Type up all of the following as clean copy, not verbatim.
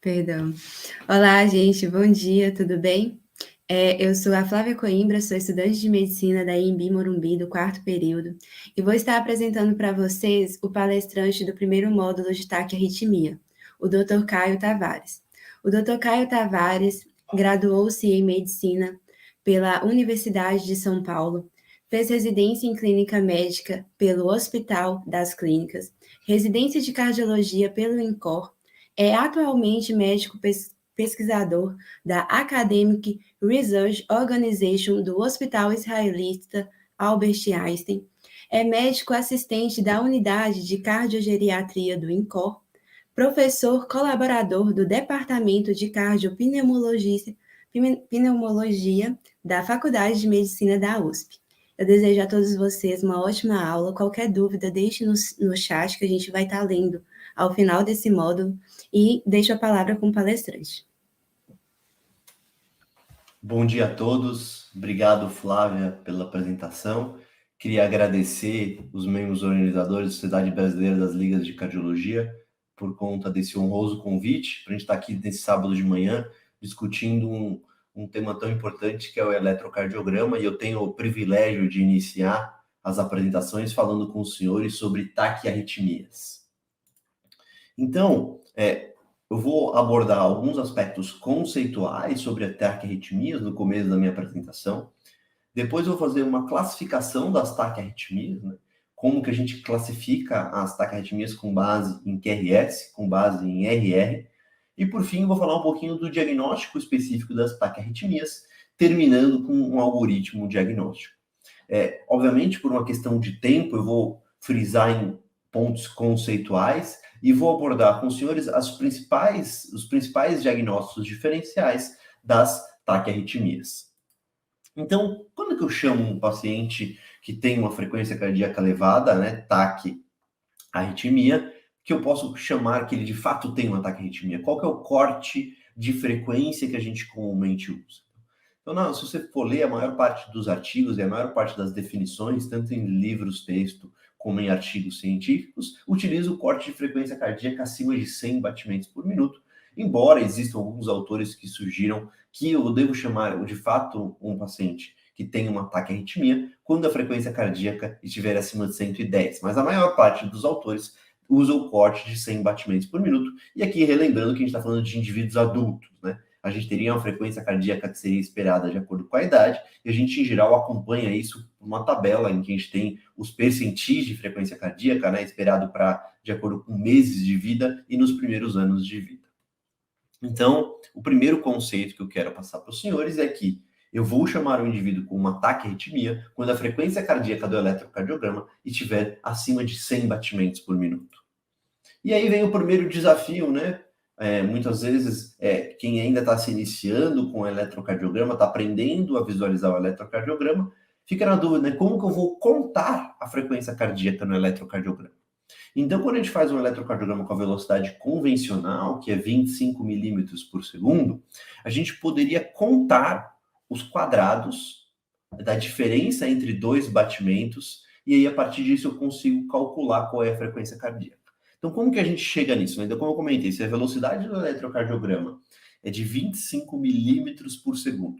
Perdão. Olá, gente, bom dia, tudo bem? Eu sou a Flávia Coimbra, sou estudante de medicina da IMB Morumbi, do quarto período, e vou estar apresentando para vocês o palestrante do primeiro módulo de taquiarritmia, o Dr. Caio Tavares. O Dr. Caio Tavares graduou-se em medicina pela Universidade de São Paulo, fez residência em clínica médica pelo Hospital das Clínicas, residência de cardiologia pelo INCOR, é atualmente médico pesquisador da Academic Research Organization do Hospital Israelita Albert Einstein, é médico assistente da unidade de cardiogeriatria do INCOR, professor colaborador do Departamento de Cardiopneumologia da Faculdade de Medicina da USP. Eu desejo a todos vocês uma ótima aula. Qualquer dúvida, deixe no chat que a gente vai estar lendo ao final desse módulo e deixo a palavra com o palestrante. Bom dia a todos. Obrigado, Flávia, pela apresentação. Queria agradecer os membros organizadores da Sociedade Brasileira das Ligas de Cardiologia por conta desse honroso convite para a gente estar aqui nesse sábado de manhã discutindo um tema tão importante que é o eletrocardiograma, e eu tenho o privilégio de iniciar as apresentações falando com os senhores sobre taquiarritmias. Então, eu vou abordar alguns aspectos conceituais sobre a taquiarritmias no começo da minha apresentação. Depois eu vou fazer uma classificação das taquiarritmias, né? Como que a gente classifica as taquiarritmias com base em QRS, com base em RR. E por fim eu vou falar um pouquinho do diagnóstico específico das taquiarritmias, terminando com um algoritmo diagnóstico. Obviamente, por uma questão de tempo, eu vou frisar em pontos conceituais e vou abordar com os senhores os principais diagnósticos diferenciais das taquiarritmias. Então, quando que eu chamo um paciente que tem uma frequência cardíaca elevada, né, taquiarritmia, que eu posso chamar que ele de fato tem uma taquiarritmia? Qual que é o corte de frequência que a gente comumente usa? Então, se você for ler a maior parte dos artigos e a maior parte das definições, tanto em livros, texto, como em artigos científicos, utiliza o corte de frequência cardíaca acima de 100 batimentos por minuto, embora existam alguns autores que sugiram que eu devo chamar de fato um paciente que tem uma taquiarritmia quando a frequência cardíaca estiver acima de 110, mas a maior parte dos autores usa o corte de 100 batimentos por minuto, e aqui relembrando que a gente está falando de indivíduos adultos, né? A gente teria uma frequência cardíaca que seria esperada de acordo com a idade, e a gente, em geral, acompanha isso por uma tabela em que a gente tem os percentis de frequência cardíaca, né, esperado de acordo com meses de vida e nos primeiros anos de vida. Então, o primeiro conceito que eu quero passar para os senhores é que eu vou chamar o indivíduo com uma taquiarritmia quando a frequência cardíaca do eletrocardiograma estiver acima de 100 batimentos por minuto. E aí vem o primeiro desafio, né? Muitas vezes, quem ainda está se iniciando com o eletrocardiograma, está aprendendo a visualizar o eletrocardiograma, fica na dúvida, né? Como que eu vou contar a frequência cardíaca no eletrocardiograma? Então, quando a gente faz um eletrocardiograma com a velocidade convencional, que é 25 milímetros por segundo, a gente poderia contar os quadrados da diferença entre dois batimentos, e aí, a partir disso, eu consigo calcular qual é a frequência cardíaca. Então, como que a gente chega nisso? Né? Então, como eu comentei, se a velocidade do eletrocardiograma é de 25 milímetros por segundo,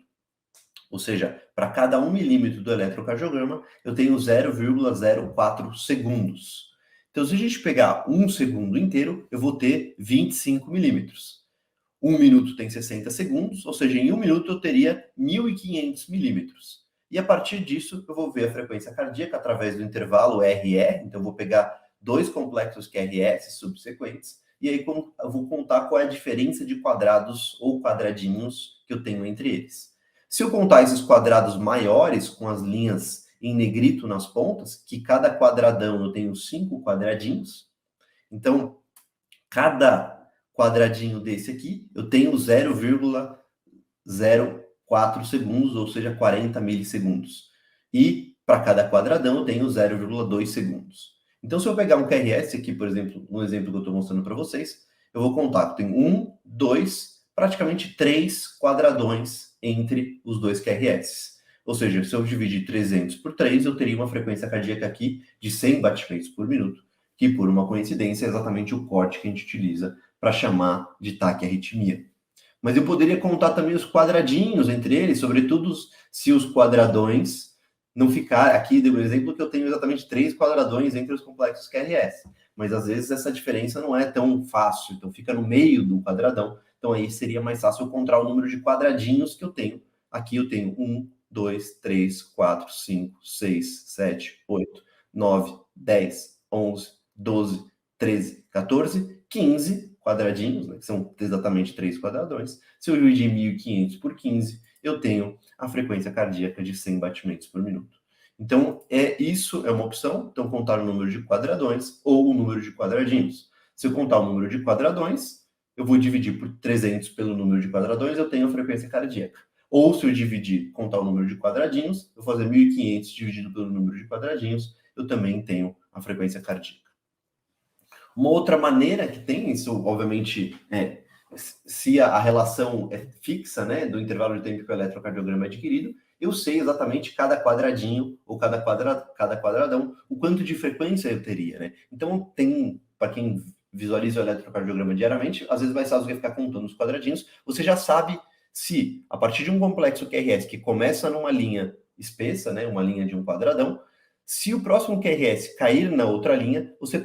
ou seja, para cada 1 milímetro do eletrocardiograma, eu tenho 0,04 segundos. Então, se a gente pegar um segundo inteiro, eu vou ter 25 milímetros. 1 minuto tem 60 segundos, ou seja, em 1 minuto eu teria 1.500 milímetros. E a partir disso, eu vou ver a frequência cardíaca através do intervalo RR, então eu vou pegar dois complexos QRS subsequentes, e aí eu vou contar qual é a diferença de quadrados ou quadradinhos que eu tenho entre eles. Se eu contar esses quadrados maiores, com as linhas em negrito nas pontas, que cada quadradão eu tenho 5 quadradinhos, então cada quadradinho desse aqui eu tenho 0,04 segundos, ou seja, 40 milissegundos. E para cada quadradão eu tenho 0,2 segundos. Então, se eu pegar um QRS aqui, por exemplo, no exemplo que eu estou mostrando para vocês, eu vou contar que tem 1, 2, praticamente 3 quadradões entre os dois QRS. Ou seja, se eu dividir 300 por 3, eu teria uma frequência cardíaca aqui de 100 batimentos por minuto, que por uma coincidência é exatamente o corte que a gente utiliza para chamar de taquiarritmia. Mas eu poderia contar também os quadradinhos entre eles, sobretudo se os quadradões não ficar... Aqui deu um exemplo que eu tenho exatamente 3 quadradões entre os complexos QRS, mas às vezes essa diferença não é tão fácil, então fica no meio do quadradão, então aí seria mais fácil eu contar o número de quadradinhos que eu tenho. Aqui eu tenho 1, 2, 3, 4, 5, 6, 7, 8, 9, 10, 11, 12, 13, 14, 15 quadradinhos, né, que são exatamente 3 quadradões. Se eu dividir 1.500 por 15, eu tenho a frequência cardíaca de 100 batimentos por minuto. Então, isso é uma opção. Então, contar o número de quadradões ou o número de quadradinhos. Se eu contar o número de quadradões, eu vou dividir por 300 pelo número de quadradões, eu tenho a frequência cardíaca. Ou se eu contar o número de quadradinhos, eu vou fazer 1.500 dividido pelo número de quadradinhos, eu também tenho a frequência cardíaca. Uma outra maneira que tem, isso obviamente, se a relação é fixa, né, do intervalo de tempo que o eletrocardiograma é adquirido, eu sei exatamente cada quadradinho ou cada quadradão, o quanto de frequência eu teria, né? Então, para quem visualiza o eletrocardiograma diariamente, às vezes vai ficar contando os quadradinhos, você já sabe se, a partir de um complexo QRS que começa numa linha espessa, né, uma linha de um quadradão, se o próximo QRS cair na outra linha, você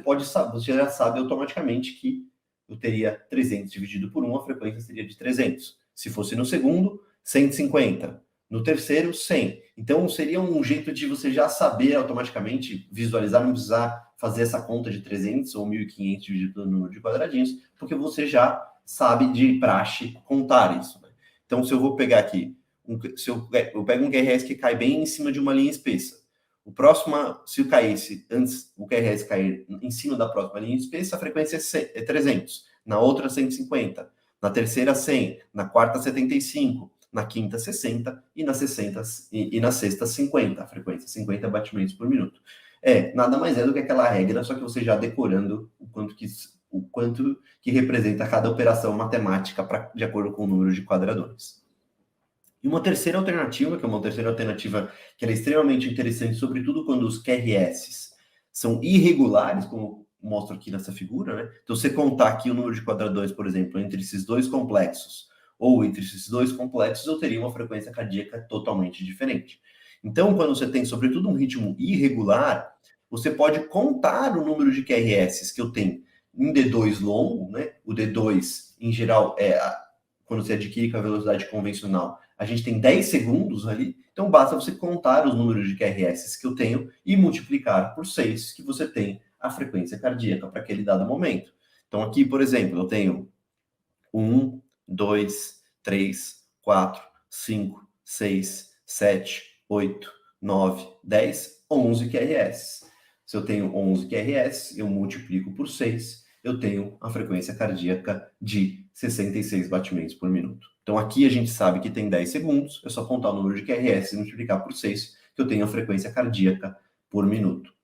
já sabe automaticamente que eu teria 300 dividido por 1, a frequência seria de 300. Se fosse no segundo, 150. No terceiro, 100. Então, seria um jeito de você já saber automaticamente, visualizar, não precisar fazer essa conta de 300 ou 1.500 dividido pelo número de quadradinhos, porque você já sabe de praxe contar isso, né? Então, se eu vou pegar aqui, eu pego um QRS que cai bem em cima de uma linha espessa. O próximo, se eu caísse antes, o QRS cair em cima da próxima linha espessa, a frequência é 300. Na outra, 150. Na terceira, 100. Na quarta, 75. Na quinta, 60. E na sexta, 50. A frequência, 50 batimentos por minuto. Nada mais é do que aquela regra, só que você já decorando o quanto que representa cada operação matemática de acordo com o número de quadradões. E uma terceira alternativa, que é uma terceira alternativa que é extremamente interessante, sobretudo quando os QRS são irregulares, como mostro aqui nessa figura, né? Então, você contar aqui o número de quadradões, por exemplo, entre esses dois complexos, ou entre esses dois complexos, eu teria uma frequência cardíaca totalmente diferente. Então, quando você tem, sobretudo, um ritmo irregular, você pode contar o número de QRS que eu tenho em D2 longo, né? O D2, em geral, quando você adquire com a velocidade convencional, a gente tem 10 segundos ali, então basta você contar os números de QRS que eu tenho e multiplicar por 6, que você tem a frequência cardíaca para aquele dado momento. Então aqui, por exemplo, eu tenho 1, 2, 3, 4, 5, 6, 7, 8, 9, 10, 11 QRS. Se eu tenho 11 QRS, eu multiplico por 6, eu tenho a frequência cardíaca de 66 batimentos por minuto. Então, aqui a gente sabe que tem 10 segundos, é só contar o número de QRS e multiplicar por 6, que eu tenho a frequência cardíaca por minuto.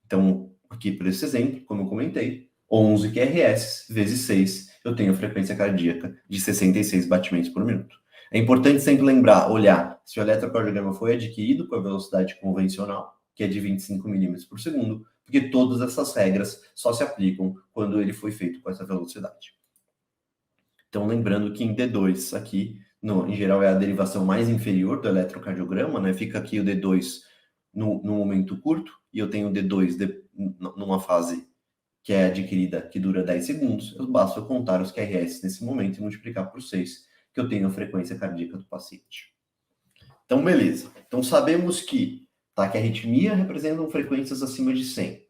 Então, aqui por esse exemplo, como eu comentei, 11 QRS vezes 6, eu tenho a frequência cardíaca de 66 batimentos por minuto. É importante sempre olhar se o eletrocardiograma foi adquirido com a velocidade convencional, que é de 25 milímetros por segundo, porque todas essas regras só se aplicam quando ele foi feito com essa velocidade. Então, lembrando que em D2, aqui, em geral, é a derivação mais inferior do eletrocardiograma, né? Fica aqui o D2 no momento curto, e eu tenho o D2 numa fase que é adquirida, que dura 10 segundos, basta eu contar os QRS nesse momento e multiplicar por 6, que eu tenho a frequência cardíaca do paciente. Então, beleza. Então, sabemos que taquiarritmia representam frequências acima de 100.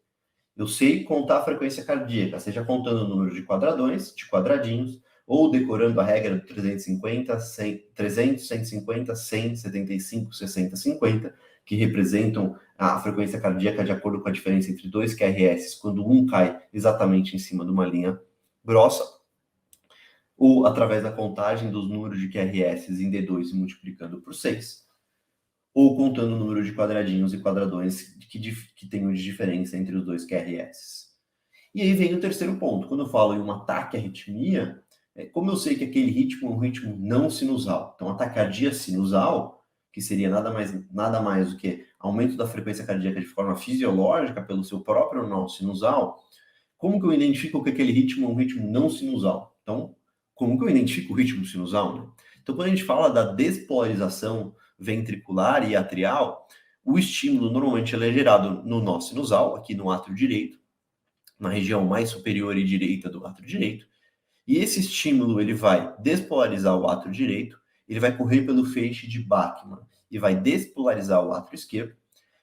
Eu sei contar a frequência cardíaca, seja contando o número de quadradões, de quadradinhos, ou decorando a regra do 350, 100, 300, 150, 100, 75, 60, 50, que representam a frequência cardíaca de acordo com a diferença entre dois QRS, quando um cai exatamente em cima de uma linha grossa, ou através da contagem dos números de QRS em D2 e multiplicando por 6, ou contando o número de quadradinhos e quadradões que tenham de diferença entre os dois QRS. E aí vem o terceiro ponto. Quando eu falo em uma taquiarritmia, como eu sei que aquele ritmo é um ritmo não sinusal, então a taquicardia sinusal, que seria nada mais do que aumento da frequência cardíaca de forma fisiológica pelo seu próprio nó sinusal, como que eu identifico que aquele ritmo é um ritmo não sinusal? Então, como que eu identifico o ritmo sinusal, né? Então, quando a gente fala da despolarização ventricular e atrial, o estímulo normalmente ele é gerado no nó sinusal, aqui no átrio direito, na região mais superior e direita do átrio direito, e esse estímulo ele vai despolarizar o átrio direito, ele vai correr pelo feixe de Bachmann e vai despolarizar o átrio esquerdo.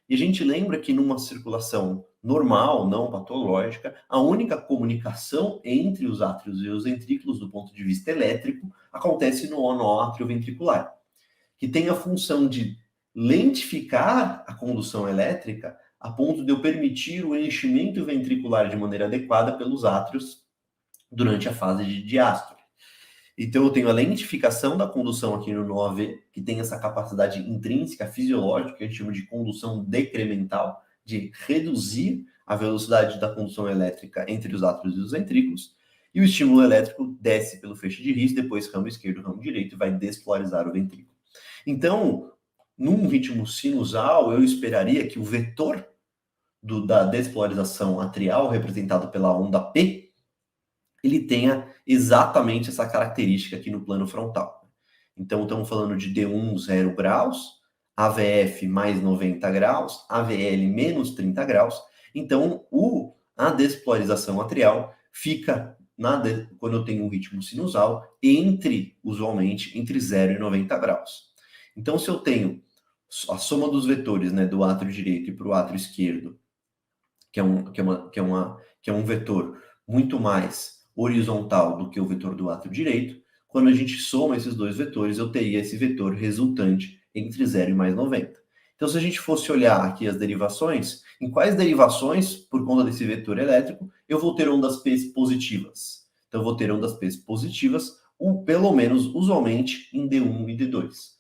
E a gente lembra que numa circulação normal, não patológica, a única comunicação entre os átrios e os ventrículos do ponto de vista elétrico acontece no nó atrioventricular, que tem a função de lentificar a condução elétrica a ponto de eu permitir o enchimento ventricular de maneira adequada pelos átrios durante a fase de diástole. Então, eu tenho a lentificação da condução aqui no nó AV, que tem essa capacidade intrínseca, fisiológica, que a gente chama de condução decremental, de reduzir a velocidade da condução elétrica entre os átrios e os ventrículos, e o estímulo elétrico desce pelo feixe de His, depois ramo esquerdo, ramo direito, e vai despolarizar o ventrículo. Então, num ritmo sinusal, eu esperaria que o vetor da despolarização atrial, representado pela onda P, ele tenha exatamente essa característica aqui no plano frontal. Então, estamos falando de D1, 0 graus, AVF mais 90 graus, AVL menos 30 graus. Então, a despolarização atrial fica, quando eu tenho um ritmo sinusal, usualmente, entre 0 e 90 graus. Então, se eu tenho a soma dos vetores, né, do átrio direito e para o átrio esquerdo, que é um vetor muito mais horizontal do que o vetor do átrio direito, quando a gente soma esses dois vetores, eu teria esse vetor resultante entre 0 e mais 90. Então, se a gente fosse olhar aqui as derivações, em quais derivações, por conta desse vetor elétrico, eu vou ter ondas P positivas? Então, eu vou ter ondas P positivas, pelo menos, usualmente, em D1 e D2.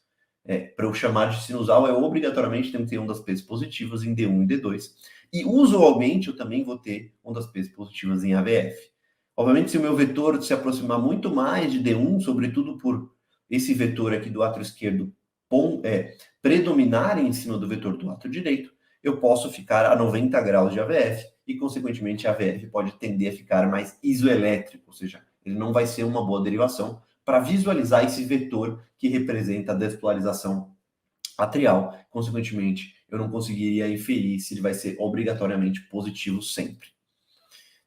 Para eu chamar de sinusal, eu obrigatoriamente tenho que ter ondas P positivas em D1 e D2. E, usualmente, eu também vou ter ondas P positivas em AVF. Obviamente, se o meu vetor se aproximar muito mais de D1, sobretudo por esse vetor aqui do átrio esquerdo predominar em cima do vetor do átrio direito, eu posso ficar a 90 graus de AVF e, consequentemente, a AVF pode tender a ficar mais isoelétrico, ou seja, ele não vai ser uma boa derivação para visualizar esse vetor que representa a despolarização atrial. Consequentemente, eu não conseguiria inferir se ele vai ser obrigatoriamente positivo sempre.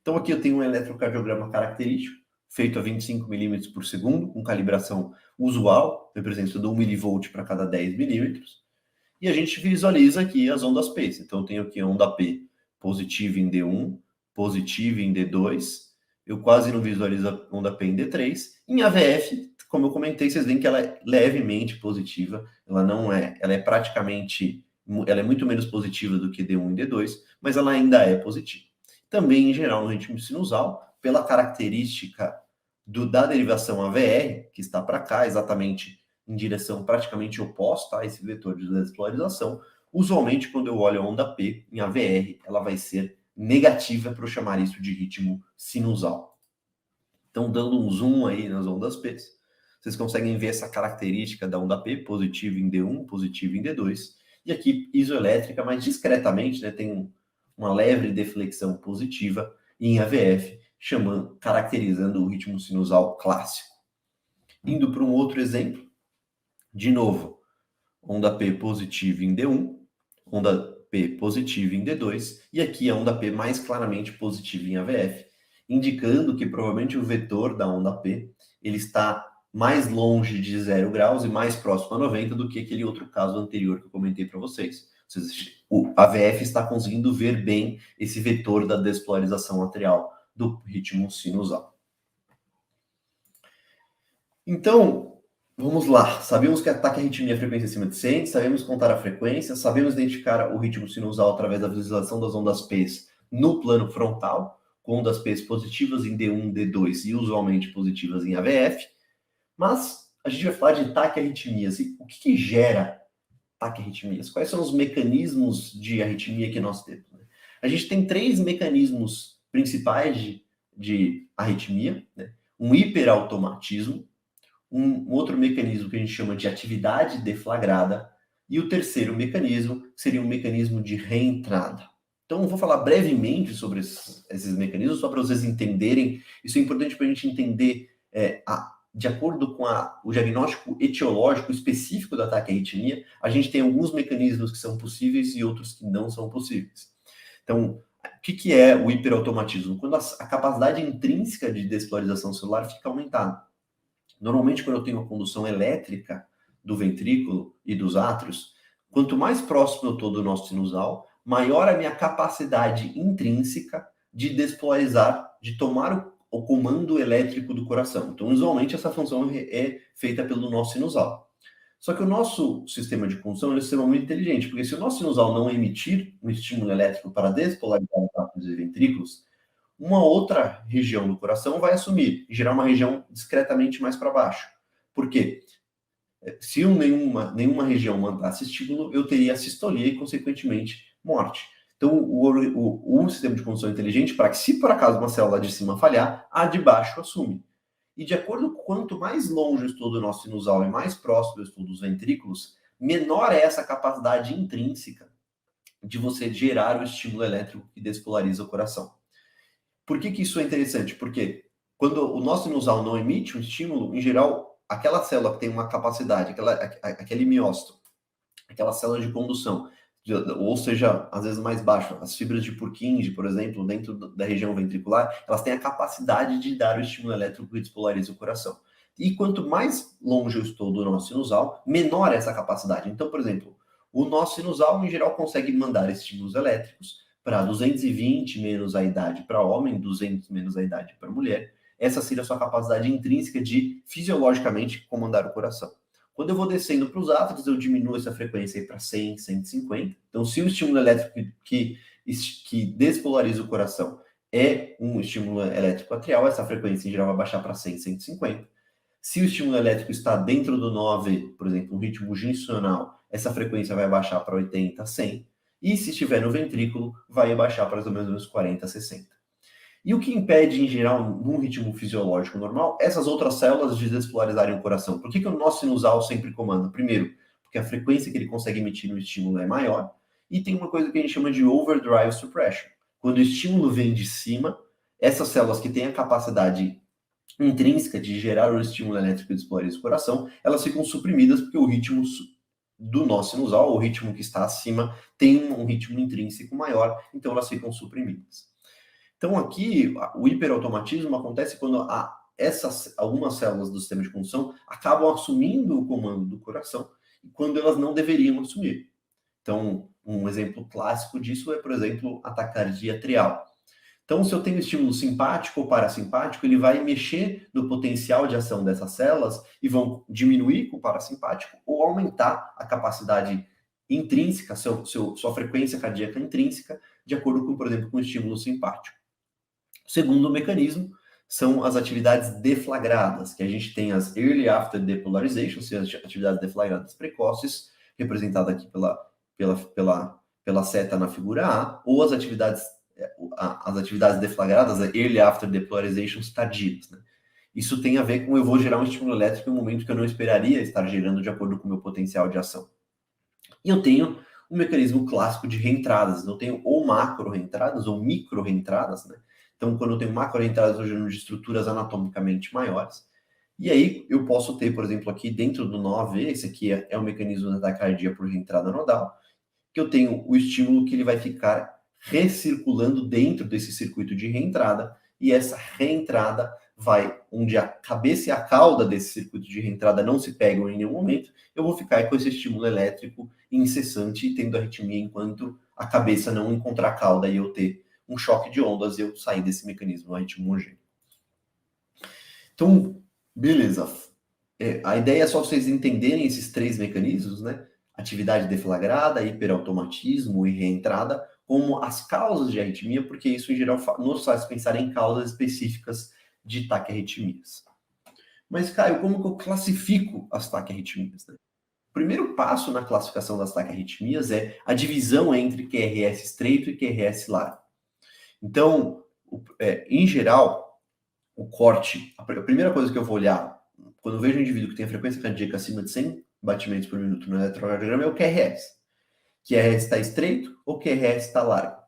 Então, aqui eu tenho um eletrocardiograma característico, feito a 25 milímetros por segundo, com calibração usual, representando 1 milivolt para cada 10 milímetros. E a gente visualiza aqui as ondas P. Então, eu tenho aqui a onda P positiva em D1, positiva em D2. Eu quase não visualizo a onda P em D3. Em AVF, como eu comentei, vocês veem que ela é levemente positiva. Ela é muito menos positiva do que D1 e D2, mas ela ainda é positiva. Também, em geral, no ritmo sinusal, pela característica da derivação AVR, que está para cá, exatamente em direção praticamente oposta a esse vetor de despolarização, usualmente, quando eu olho a onda P em AVR, ela vai ser negativa para eu chamar isso de ritmo sinusal. Então, dando um zoom aí nas ondas P, vocês conseguem ver essa característica da onda P, positiva em D1, positiva em D2, e aqui isoelétrica, mas discretamente, né, tem uma leve deflexão positiva em AVF, caracterizando o ritmo sinusal clássico. Indo para um outro exemplo, de novo, onda P positiva em D1, onda P positiva em D2, e aqui a onda P mais claramente positiva em AVF, indicando que provavelmente o vetor da onda P ele está mais longe de 0 graus e mais próximo a 90 do que aquele outro caso anterior que eu comentei para vocês. O AVF está conseguindo ver bem esse vetor da despolarização atrial do ritmo sinusal. Então, vamos lá. Sabemos que ataque a arritmia é frequência acima de 100, sabemos contar a frequência, sabemos identificar o ritmo sinusal através da visualização das ondas P no plano frontal, com ondas P positivas em D1, D2 e usualmente positivas em AVF. Mas a gente vai falar de taquiarritmias. E o que gera taquiarritmias? Quais são os mecanismos de arritmia que nós temos? A gente tem 3 mecanismos principais de arritmia, né? Um hiperautomatismo, um outro mecanismo que a gente chama de atividade deflagrada, e o terceiro mecanismo seria um mecanismo de reentrada. Então, eu vou falar brevemente sobre esses mecanismos, só para vocês entenderem. Isso é importante para a gente entender, de acordo com o diagnóstico etiológico específico do ataque à arritmia, a gente tem alguns mecanismos que são possíveis e outros que não são possíveis. Então, o que é o hiperautomatismo? Quando a capacidade intrínseca de despolarização celular fica aumentada. Normalmente, quando eu tenho a condução elétrica do ventrículo e dos átrios, quanto mais próximo eu estou do nó sinusal, maior a minha capacidade intrínseca de despolarizar, de tomar o comando elétrico do coração. Então, usualmente, essa função é feita pelo nó sinusal. Só que o nosso sistema de condução é extremamente inteligente, porque se o nó sinusal não emitir um estímulo elétrico para despolarizar os átrios e ventrículos, uma outra região do coração vai assumir, e gerar uma região discretamente mais para baixo. Por quê? Se nenhuma região mandasse estímulo, eu teria sistolia e, consequentemente, morte. Então, o sistema de condução inteligente, para que, se por acaso uma célula de cima falhar, a de baixo assume. E de acordo com quanto mais longe eu estou do nó sinusal e mais próximo eu estou dos ventrículos, menor é essa capacidade intrínseca de você gerar o estímulo elétrico que despolariza o coração. Por que isso é interessante? Porque quando o nó sinusal não emite um estímulo, em geral, aquela célula que tem uma capacidade, aquele miócito, aquela célula de condução, ou seja, às vezes mais baixo, as fibras de Purkinje, por exemplo, dentro da região ventricular, elas têm a capacidade de dar o estímulo elétrico que despolariza o coração. E quanto mais longe eu estou do nó sinusal, menor é essa capacidade. Então, por exemplo, o nó sinusal, em geral, consegue mandar estímulos elétricos para 220 menos a idade para homem, 200 menos a idade para mulher. Essa seria a sua capacidade intrínseca de, fisiologicamente, comandar o coração. Quando eu vou descendo para os átrios, eu diminuo essa frequência para 100, 150. Então, se o estímulo elétrico que despolariza o coração é um estímulo elétrico atrial, essa frequência em geral vai baixar para 100, 150. Se o estímulo elétrico está dentro do nó AV, por exemplo, um ritmo juncional, essa frequência vai baixar para 80, 100. E se estiver no ventrículo, vai baixar para mais ou menos 40, 60. E o que impede, em geral, num ritmo fisiológico normal, essas outras células de despolarizarem o coração? Por que o nó sinusal sempre comanda? Primeiro, porque a frequência que ele consegue emitir no estímulo é maior. E tem uma coisa que a gente chama de overdrive suppression. Quando o estímulo vem de cima, essas células que têm a capacidade intrínseca de gerar o estímulo elétrico e despolarizar o coração, elas ficam suprimidas porque o ritmo do nó sinusal, o ritmo que está acima, tem um ritmo intrínseco maior, então elas ficam suprimidas. Então, aqui, o hiperautomatismo acontece quando algumas células do sistema de condução acabam assumindo o comando do coração, quando elas não deveriam assumir. Então, um exemplo clássico disso é, por exemplo, a taquicardia atrial. Então, se eu tenho estímulo simpático ou parasimpático, ele vai mexer no potencial de ação dessas células e vão diminuir com o parasimpático ou aumentar a capacidade intrínseca, sua frequência cardíaca intrínseca, de acordo com, por exemplo, com o estímulo simpático. O segundo mecanismo são as atividades deflagradas, que a gente tem as Early After Depolarization, ou seja, as atividades deflagradas precoces, representada aqui pela seta na figura A, ou as atividades deflagradas, Early After Depolarizations tardias. Né? Isso tem a ver com eu vou gerar um estímulo elétrico em um momento que eu não esperaria estar gerando de acordo com o meu potencial de ação. E eu tenho um mecanismo clássico de reentradas. Eu tenho ou macro reentradas ou micro reentradas, né? Então, quando eu tenho macro reentradas, eu gero de estruturas anatomicamente maiores. E aí, eu posso ter, por exemplo, aqui dentro do nó AV, esse aqui é o mecanismo da taquicardia por reentrada nodal, que eu tenho o estímulo que ele vai ficar recirculando dentro desse circuito de reentrada, e essa reentrada vai, onde a cabeça e a cauda desse circuito de reentrada não se pegam em nenhum momento, eu vou ficar com esse estímulo elétrico incessante e tendo arritmia enquanto a cabeça não encontrar a cauda e eu ter um choque de ondas e eu sair desse mecanismo arritmogênico. Então, beleza. A ideia é só vocês entenderem esses três mecanismos, né? Atividade deflagrada, hiperautomatismo e reentrada, como as causas de arritmia, porque isso, em geral, nos faz pensar em causas específicas de taquiarritmias. Mas, Caio, como que eu classifico as taquiarritmias? Né? O primeiro passo na classificação das taquiarritmias é a divisão entre QRS estreito e QRS largo. Então, em geral, o corte, a primeira coisa que eu vou olhar, quando eu vejo um indivíduo que tem a frequência cardíaca acima de 100 batimentos por minuto no eletrocardiograma, é o QRS. QRS está estreito ou QRS está largo?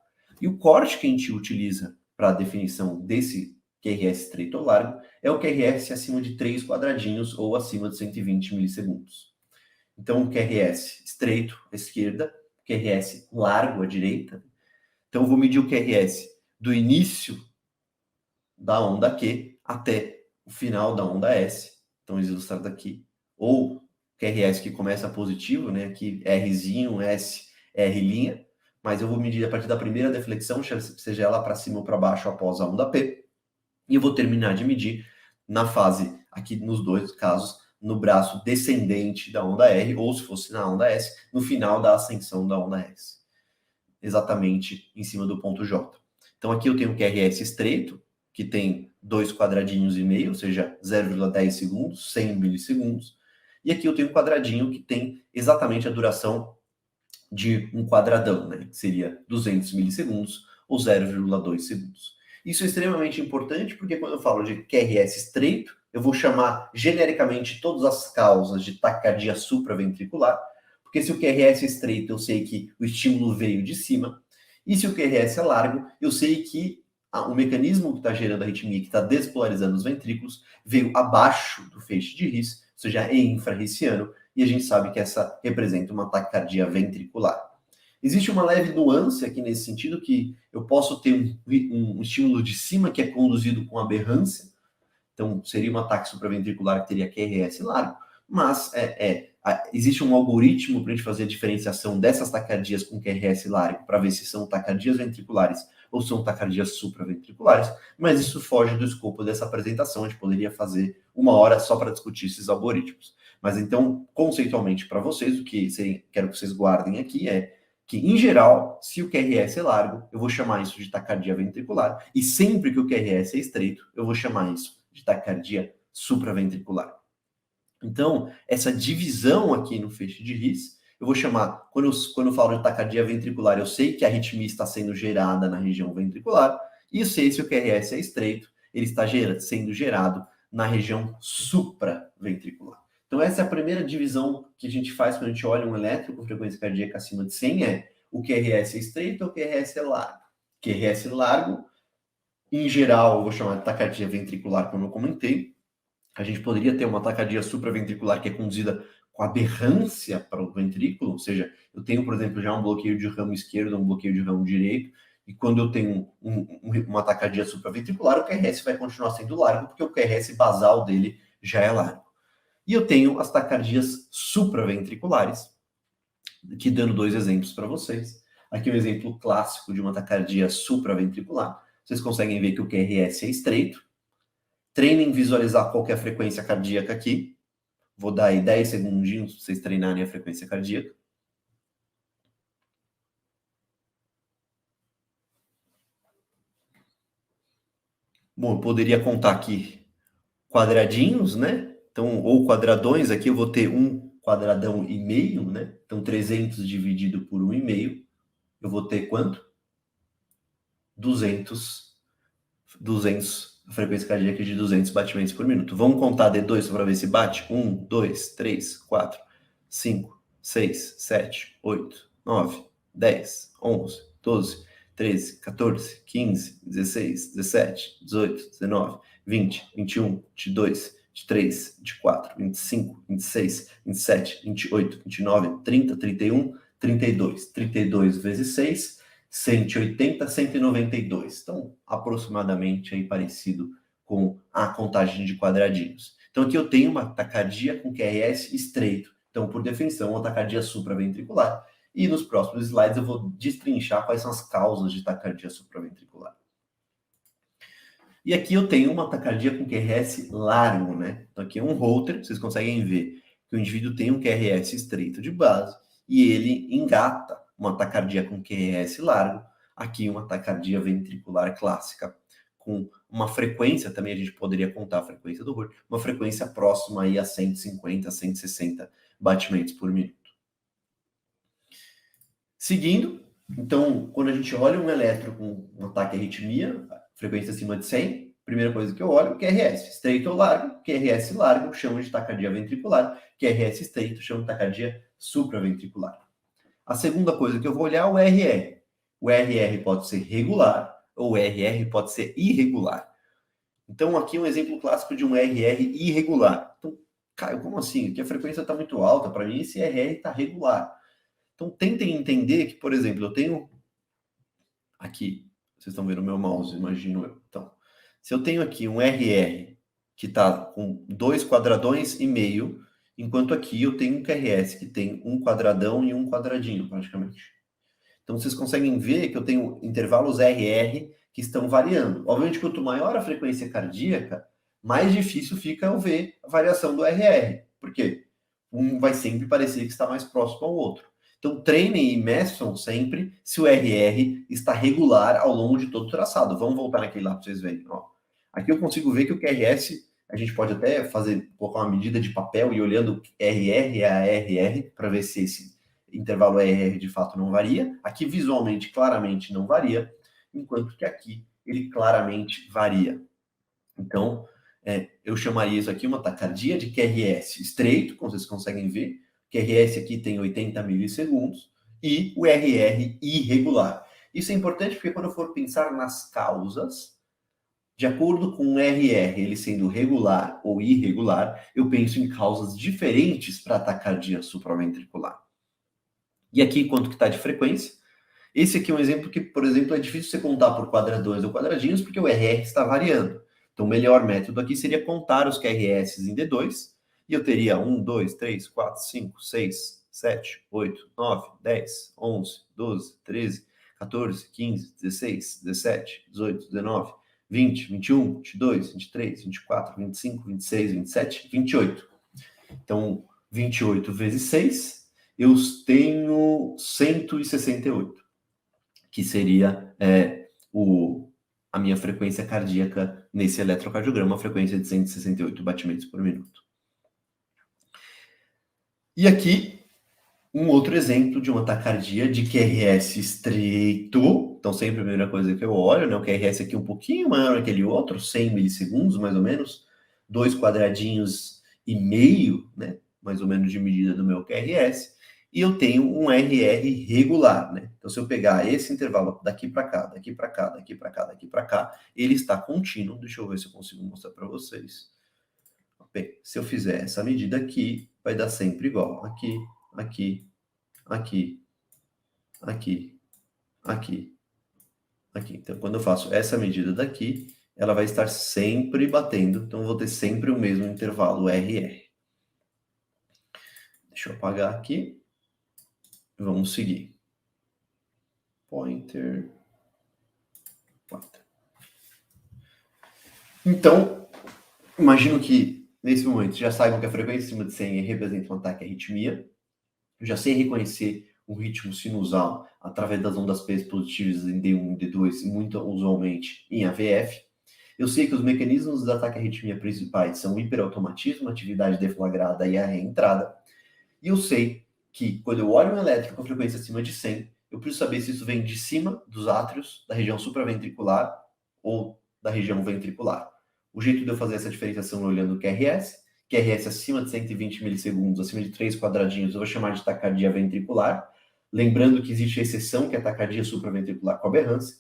E o corte que a gente utiliza para a definição desse QRS estreito ou largo é o QRS acima de 3 quadradinhos ou acima de 120 milissegundos. Então, o QRS estreito à esquerda, QRS largo à direita. Então, eu vou medir o QRS do início da onda Q até o final da onda S. Então, ilustrado aqui. Ou QRS que começa positivo, né? Aqui Rzinho, S, R'. Mas eu vou medir a partir da primeira deflexão, seja ela para cima ou para baixo após a onda P. E eu vou terminar de medir na fase, aqui nos dois casos, no braço descendente da onda R, ou se fosse na onda S, no final da ascensão da onda S. Exatamente em cima do ponto J. Então aqui eu tenho o QRS estreito, que tem 2 quadradinhos e meio, ou seja, 0,10 segundos, 100 milissegundos. E aqui eu tenho um quadradinho que tem exatamente a duração de um quadradão, né? Que seria 200 milissegundos ou 0,2 segundos. Isso é extremamente importante porque quando eu falo de QRS estreito, eu vou chamar genericamente todas as causas de taquicardia supraventricular, porque se o QRS é estreito, eu sei que o estímulo veio de cima, e se o QRS é largo, eu sei que o mecanismo que está gerando a arritmia, que está despolarizando os ventrículos, veio abaixo do feixe de His, ou seja, é infrarriciano, e a gente sabe que essa representa uma taquicardia ventricular. Existe uma leve nuance aqui nesse sentido, que eu posso ter um estímulo de cima que é conduzido com aberrância, então seria um ataque supraventricular que teria QRS largo, mas existe um algoritmo para a gente fazer a diferenciação dessas taquicardias com QRS largo, para ver se são taquicardias ventriculares ou são taquicardias supraventriculares, mas isso foge do escopo dessa apresentação, a gente poderia fazer 1 hora só para discutir esses algoritmos. Mas então, conceitualmente para vocês, o que quero que vocês guardem aqui é que, em geral, se o QRS é largo, eu vou chamar isso de taquicardia ventricular, e sempre que o QRS é estreito, eu vou chamar isso de taquicardia supraventricular. Então, essa divisão aqui no feixe de His, eu vou chamar, quando eu falo de taquicardia ventricular, eu sei que a arritmia está sendo gerada na região ventricular, e eu sei se o QRS é estreito, ele está sendo gerado na região supraventricular. Então, essa é a primeira divisão que a gente faz quando a gente olha um eletro com frequência cardíaca acima de 100, é o QRS é estreito ou o QRS é largo. QRS largo, em geral, eu vou chamar de taquicardia ventricular, como eu comentei. A gente poderia ter uma taquicardia supraventricular que é conduzida com aberrância para o ventrículo, ou seja, eu tenho, por exemplo, já um bloqueio de ramo esquerdo, um bloqueio de ramo direito, e quando eu tenho uma taquicardia supraventricular, o QRS vai continuar sendo largo, porque o QRS basal dele já é largo. E eu tenho as taquicardias supraventriculares, aqui dando 2 exemplos para vocês. Aqui um exemplo clássico de uma taquicardia supraventricular. Vocês conseguem ver que o QRS é estreito. Treinem visualizar qual que é a frequência cardíaca aqui. Vou dar aí 10 segundinhos para vocês treinarem a frequência cardíaca. Bom, eu poderia contar aqui quadradinhos, né? Então, ou quadradões, aqui eu vou ter um quadradão e meio, né? Então, 300 dividido por 1,5, eu vou ter quanto? 200, a frequência cardíaca de 200 batimentos por minuto. Vamos contar D2 só para ver se bate? 1, 2, 3, 4, 5, 6, 7, 8, 9, 10, 11, 12, 13, 14, 15, 16, 17, 18, 19, 20, 21, 22, 23, 24, 25, 26, 27, 28, 29, 30, 31, 32. 32 vezes 6, 180, 192. Então, aproximadamente aí parecido com a contagem de quadradinhos. Então, aqui eu tenho uma taquicardia com QRS estreito. Então, por definição, uma taquicardia supraventricular. E nos próximos slides eu vou destrinchar quais são as causas de taquicardia supraventricular. E aqui eu tenho uma taquicardia com QRS largo, né? Então, aqui é um Holter, vocês conseguem ver que o indivíduo tem um QRS estreito de base e ele engata uma taquicardia com QRS largo, aqui uma taquicardia ventricular clássica, com uma frequência, também a gente poderia contar a frequência do Holter, uma frequência próxima aí a 150, 160 batimentos por minuto. Seguindo, então, quando a gente olha um eletro com um ataque à arritmia, frequência acima de 100, primeira coisa que eu olho, QRS estreito ou largo, QRS largo, chamo de taquicardia ventricular, QRS estreito, chamo de taquicardia supraventricular. A segunda coisa que eu vou olhar é o RR. o RR pode ser regular ou o RR pode ser irregular. Então, aqui um exemplo clássico de um RR irregular. Então, Caio, como assim? Aqui a frequência está muito alta. Para mim, esse RR está regular. Então, tentem entender que, por exemplo, eu tenho aqui, vocês estão vendo o meu mouse, imagino eu. Então, se eu tenho aqui um RR que está com 2 quadradões e meio, enquanto aqui eu tenho um QRS que tem um quadradão e um quadradinho, praticamente. Então, vocês conseguem ver que eu tenho intervalos RR que estão variando. Obviamente, quanto maior a frequência cardíaca, mais difícil fica eu ver a variação do RR. Por quê? Um vai sempre parecer que está mais próximo ao outro. Então, treinem e meçam sempre se o RR está regular ao longo de todo o traçado. Vamos voltar naquele lá para vocês verem. Ó. Aqui eu consigo ver que o QRS, a gente pode até colocar uma medida de papel e olhando RR a RR para ver se esse intervalo RR de fato não varia. Aqui visualmente, claramente não varia, enquanto que aqui ele claramente varia. Então, eu chamaria isso aqui uma taquicardia de QRS estreito, como vocês conseguem ver. QRS aqui tem 80 milissegundos e o RR irregular. Isso é importante porque quando eu for pensar nas causas, de acordo com o RR, ele sendo regular ou irregular, eu penso em causas diferentes para a taquicardia supraventricular. E aqui, quanto que está de frequência? Esse aqui é um exemplo que, por exemplo, é difícil você contar por quadradões ou quadradinhos, porque o RR está variando. Então, o melhor método aqui seria contar os QRS em D2, e eu teria 1, 2, 3, 4, 5, 6, 7, 8, 9, 10, 11, 12, 13, 14, 15, 16, 17, 18, 19, 20, 21, 22, 23, 24, 25, 26, 27, 28. Então, 28 vezes 6, eu tenho 168, que seria a minha frequência cardíaca nesse eletrocardiograma, a frequência de 168 batimentos por minuto. E aqui, um outro exemplo de uma taquicardia de QRS estreito. Então, sempre a primeira coisa que eu olho, né? O QRS aqui um pouquinho maior que aquele outro, 100 milissegundos, mais ou menos. 2 quadradinhos e meio, né? Mais ou menos de medida do meu QRS. E eu tenho um RR regular, né? Então, se eu pegar esse intervalo daqui para cá, daqui para cá, daqui para cá, daqui para cá, ele está contínuo. Deixa eu ver se eu consigo mostrar para vocês. Bem, se eu fizer essa medida aqui, vai dar sempre igual. Aqui, aqui, aqui, aqui, aqui, aqui. Então, quando eu faço essa medida daqui, ela vai estar sempre batendo. Então, eu vou ter sempre o mesmo intervalo RR. Deixa eu apagar aqui. Vamos seguir. Pointer. Então, imagino que, nesse momento, já saibam que a frequência acima de 100 representa um ataque à arritmia. Eu já sei reconhecer um ritmo sinusal através das ondas P positivas em D1 e D2, muito usualmente em AVF. Eu sei que os mecanismos dos ataques à arritmia principais são o hiperautomatismo, atividade deflagrada e a reentrada. E eu sei que, quando eu olho um elétrico com frequência acima de 100, eu preciso saber se isso vem de cima dos átrios, da região supraventricular ou da região ventricular. O jeito de eu fazer essa diferenciação é olhando o QRS acima de 120 milissegundos, acima de 3 quadradinhos, eu vou chamar de taquicardia ventricular, lembrando que existe a exceção, que é a taquicardia supraventricular com aberrância.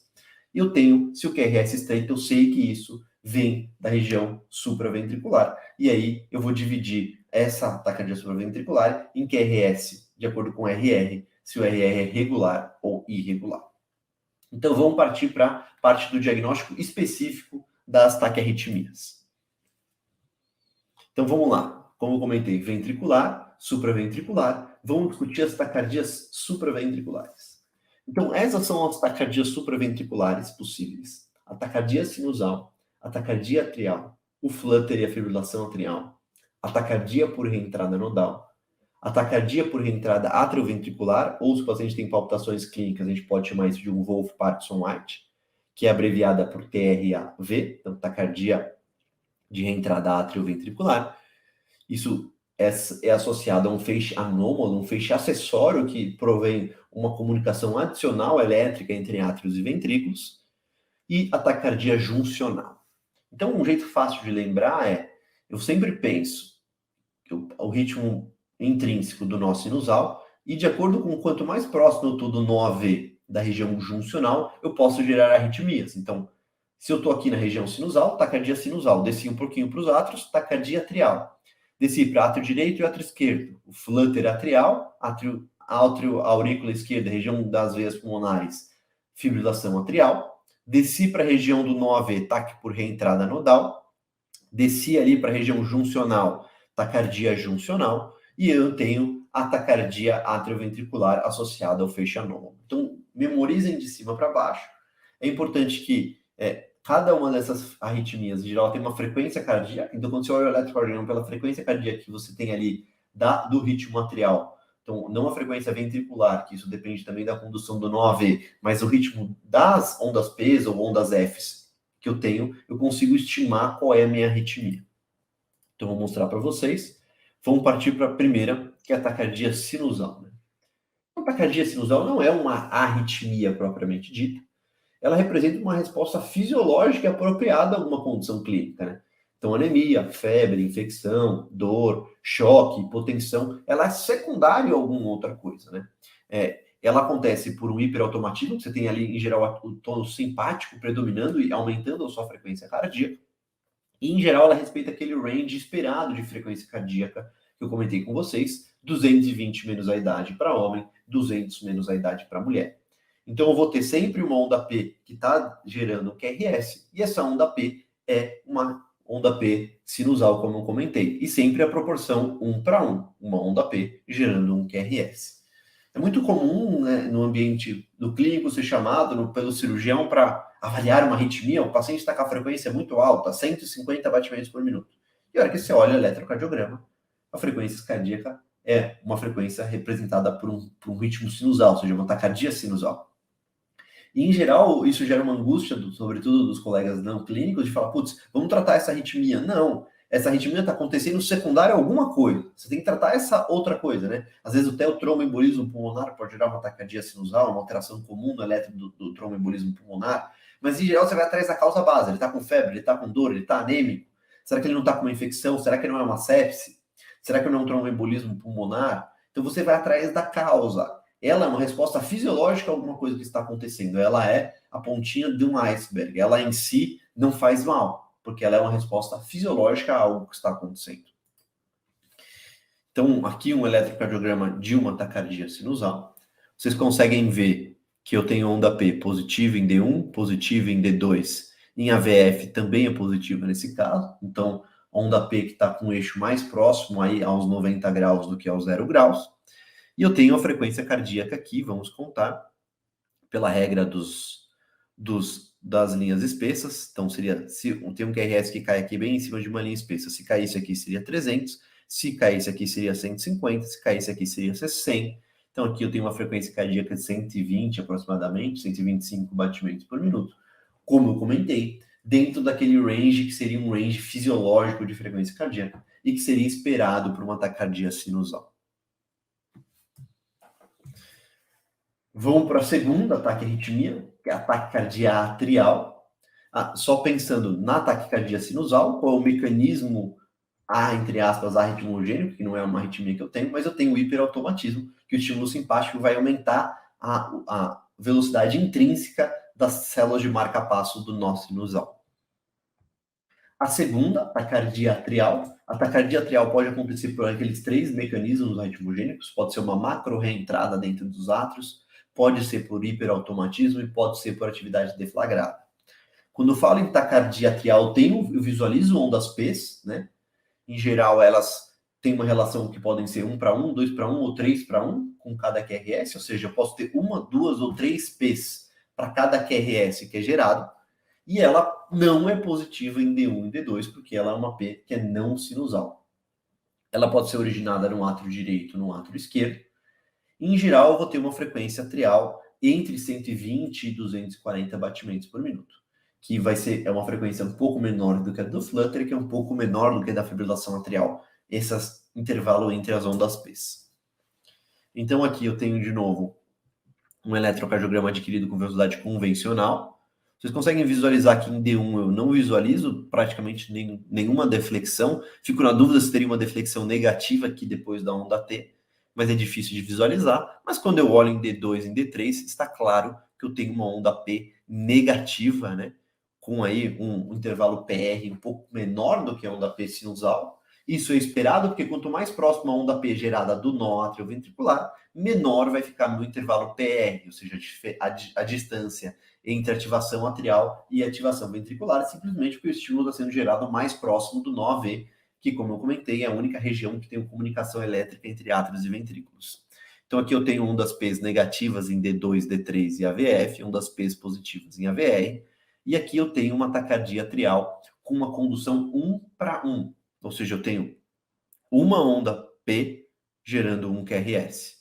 E eu tenho, se o QRS estreito, eu sei que isso vem da região supraventricular. E aí eu vou dividir essa taquicardia supraventricular em QRS, de acordo com RR, se o RR é regular ou irregular. Então vamos partir para a parte do diagnóstico específico das taquiarritmias. Então vamos lá. Como eu comentei, ventricular, supraventricular, vamos discutir as taquicardias supraventriculares. Então essas são as taquicardias supraventriculares possíveis. A taquicardia sinusal, a taquicardia atrial, o flutter e a fibrilação atrial, a taquicardia por reentrada nodal, a taquicardia por reentrada atrioventricular, ou se o paciente tem palpitações clínicas, a gente pode chamar isso de um Wolff-Parkinson-White, que é abreviada por TRAV, então taquicardia de reentrada atrioventricular. Isso é associado a um feixe anômalo, um feixe acessório que provém uma comunicação adicional elétrica entre átrios e ventrículos, e a taquicardia juncional. Então, um jeito fácil de lembrar eu sempre penso que o ritmo intrínseco do nó sinusal, e de acordo com quanto mais próximo eu estou do nó AV da região juncional, eu posso gerar arritmias. Então, se eu estou aqui na região sinusal, taquicardia sinusal. Desci um pouquinho para os átrios, taquicardia atrial. Desci para átrio direito e átrio esquerdo. O flutter atrial, átrio aurícula esquerda, região das veias pulmonares, fibrilação atrial. Desci para a região do nó AV, taque por reentrada nodal. Desci ali para a região juncional, taquicardia juncional. E eu tenho a taquicardia atrioventricular associada ao feixe anômalo. Então, memorizem de cima para baixo. É importante que cada uma dessas arritmias, em geral, tem uma frequência cardíaca. Então, quando você olha o eletrocardiograma pela frequência cardíaca que você tem ali do ritmo atrial, então, não a frequência ventricular, que isso depende também da condução do nó AV, mas o ritmo das ondas P's ou ondas F's que eu tenho, eu consigo estimar qual é a minha arritmia. Então, vou mostrar para vocês. Vamos partir para a primeira, que é a taquicardia sinusal. Né? A taquicardia sinusal não é uma arritmia propriamente dita. Ela representa uma resposta fisiológica apropriada a alguma condição clínica, né? Então, anemia, febre, infecção, dor, choque, hipotensão, ela é secundária a alguma outra coisa, né? Ela acontece por um hiperautomatismo, você tem ali, em geral, o tônus simpático predominando e aumentando a sua frequência cardíaca. E, em geral, ela respeita aquele range esperado de frequência cardíaca que eu comentei com vocês, 220 menos a idade para homem, 200 menos a idade para mulher. Então, eu vou ter sempre uma onda P que está gerando um QRS, e essa onda P é uma onda P sinusal, como eu comentei, e sempre a proporção 1:1, uma onda P gerando um QRS. É muito comum, né, no ambiente do clínico ser chamado pelo cirurgião para avaliar uma arritmia, o paciente está com a frequência muito alta, 150 batimentos por minuto. E a hora que você olha o eletrocardiograma, a frequência cardíaca é uma frequência representada por um ritmo sinusal, ou seja, uma taquicardia sinusal. E, em geral, isso gera uma angústia, sobretudo dos colegas não clínicos, de falar, putz, vamos tratar essa arritmia. Não, essa arritmia está acontecendo secundária a alguma coisa. Você tem que tratar essa outra coisa, né? Às vezes até o tromboembolismo pulmonar pode gerar uma taquicardia sinusal, uma alteração comum no eletro do tromboembolismo pulmonar. Mas, em geral, você vai atrás da causa base. Ele está com febre, ele está com dor, ele está anêmico. Será que ele não está com uma infecção? Será que não é uma sepse? Será que não é um tromboembolismo pulmonar? Então, você vai atrás da causa. Ela é uma resposta fisiológica a alguma coisa que está acontecendo. Ela é a pontinha de um iceberg. Ela em si não faz mal, porque ela é uma resposta fisiológica a algo que está acontecendo. Então, aqui um eletrocardiograma de uma taquicardia sinusal. Vocês conseguem ver que eu tenho onda P positiva em D1, positiva em D2. Em AVF também é positiva nesse caso. Então, onda P que está com o eixo mais próximo aí aos 90 graus do que aos 0 graus. E eu tenho a frequência cardíaca aqui, vamos contar, pela regra das linhas espessas. Então, se tem um QRS que cai aqui bem em cima de uma linha espessa. Se caísse aqui, seria 300. Se caísse aqui, seria 150. Se caísse aqui, seria 100. Então, aqui eu tenho uma frequência cardíaca de 120 aproximadamente, 125 batimentos por minuto. Como eu comentei, dentro daquele range que seria um range fisiológico de frequência cardíaca e que seria esperado por uma taquicardia sinusal. Vamos para a segunda taquiarritmia, que é a taquicardia atrial. Só pensando na taquicardia sinusal, qual é o mecanismo, entre aspas, arritmogênico, que não é uma arritmia que eu tenho, mas eu tenho o hiperautomatismo, que o estímulo simpático vai aumentar a velocidade intrínseca das células de marca-passo do nó sinusal. A segunda, taquicardia atrial. A taquicardia atrial pode acontecer por aqueles 3 mecanismos arritmogênicos. Pode ser uma macro-reentrada dentro dos átrios, pode ser por hiperautomatismo e pode ser por atividade deflagrada. Quando eu falo em taquicardia atrial, eu visualizo ondas P's, né? Em geral, elas têm uma relação que podem ser 1:1, 2:1 ou 3:1 com cada QRS, ou seja, eu posso ter 1, 2 ou 3 P's para cada QRS que é gerado, e ela não é positiva em D1 e D2, porque ela é uma P que é não sinusal. Ela pode ser originada no átrio direito, no átrio esquerdo. Em geral, eu vou ter uma frequência atrial entre 120 e 240 batimentos por minuto, que é uma frequência um pouco menor do que a do flutter, que é um pouco menor do que a da fibrilação atrial, esse intervalo entre as ondas P's. Então, aqui eu tenho, de novo, um eletrocardiograma adquirido com velocidade convencional. Vocês conseguem visualizar que em D1 eu não visualizo praticamente nenhuma deflexão. Fico na dúvida se teria uma deflexão negativa aqui depois da onda T, mas é difícil de visualizar. Mas quando eu olho em D2 e em D3, está claro que eu tenho uma onda P negativa, né? Com aí um intervalo PR um pouco menor do que a onda P sinusal. Isso é esperado porque quanto mais próximo a onda P gerada do nó atrioventricular, menor vai ficar no intervalo PR, ou seja, a distância entre ativação atrial e ativação ventricular, simplesmente porque o estímulo está sendo gerado mais próximo do nó AV, que, como eu comentei, é a única região que tem comunicação elétrica entre átrios e ventrículos. Então aqui eu tenho ondas P's negativas em D2, D3 e AVF, ondas P's positivas em AVR, e aqui eu tenho uma taquicardia atrial com uma condução 1:1, ou seja, eu tenho uma onda P gerando um QRS,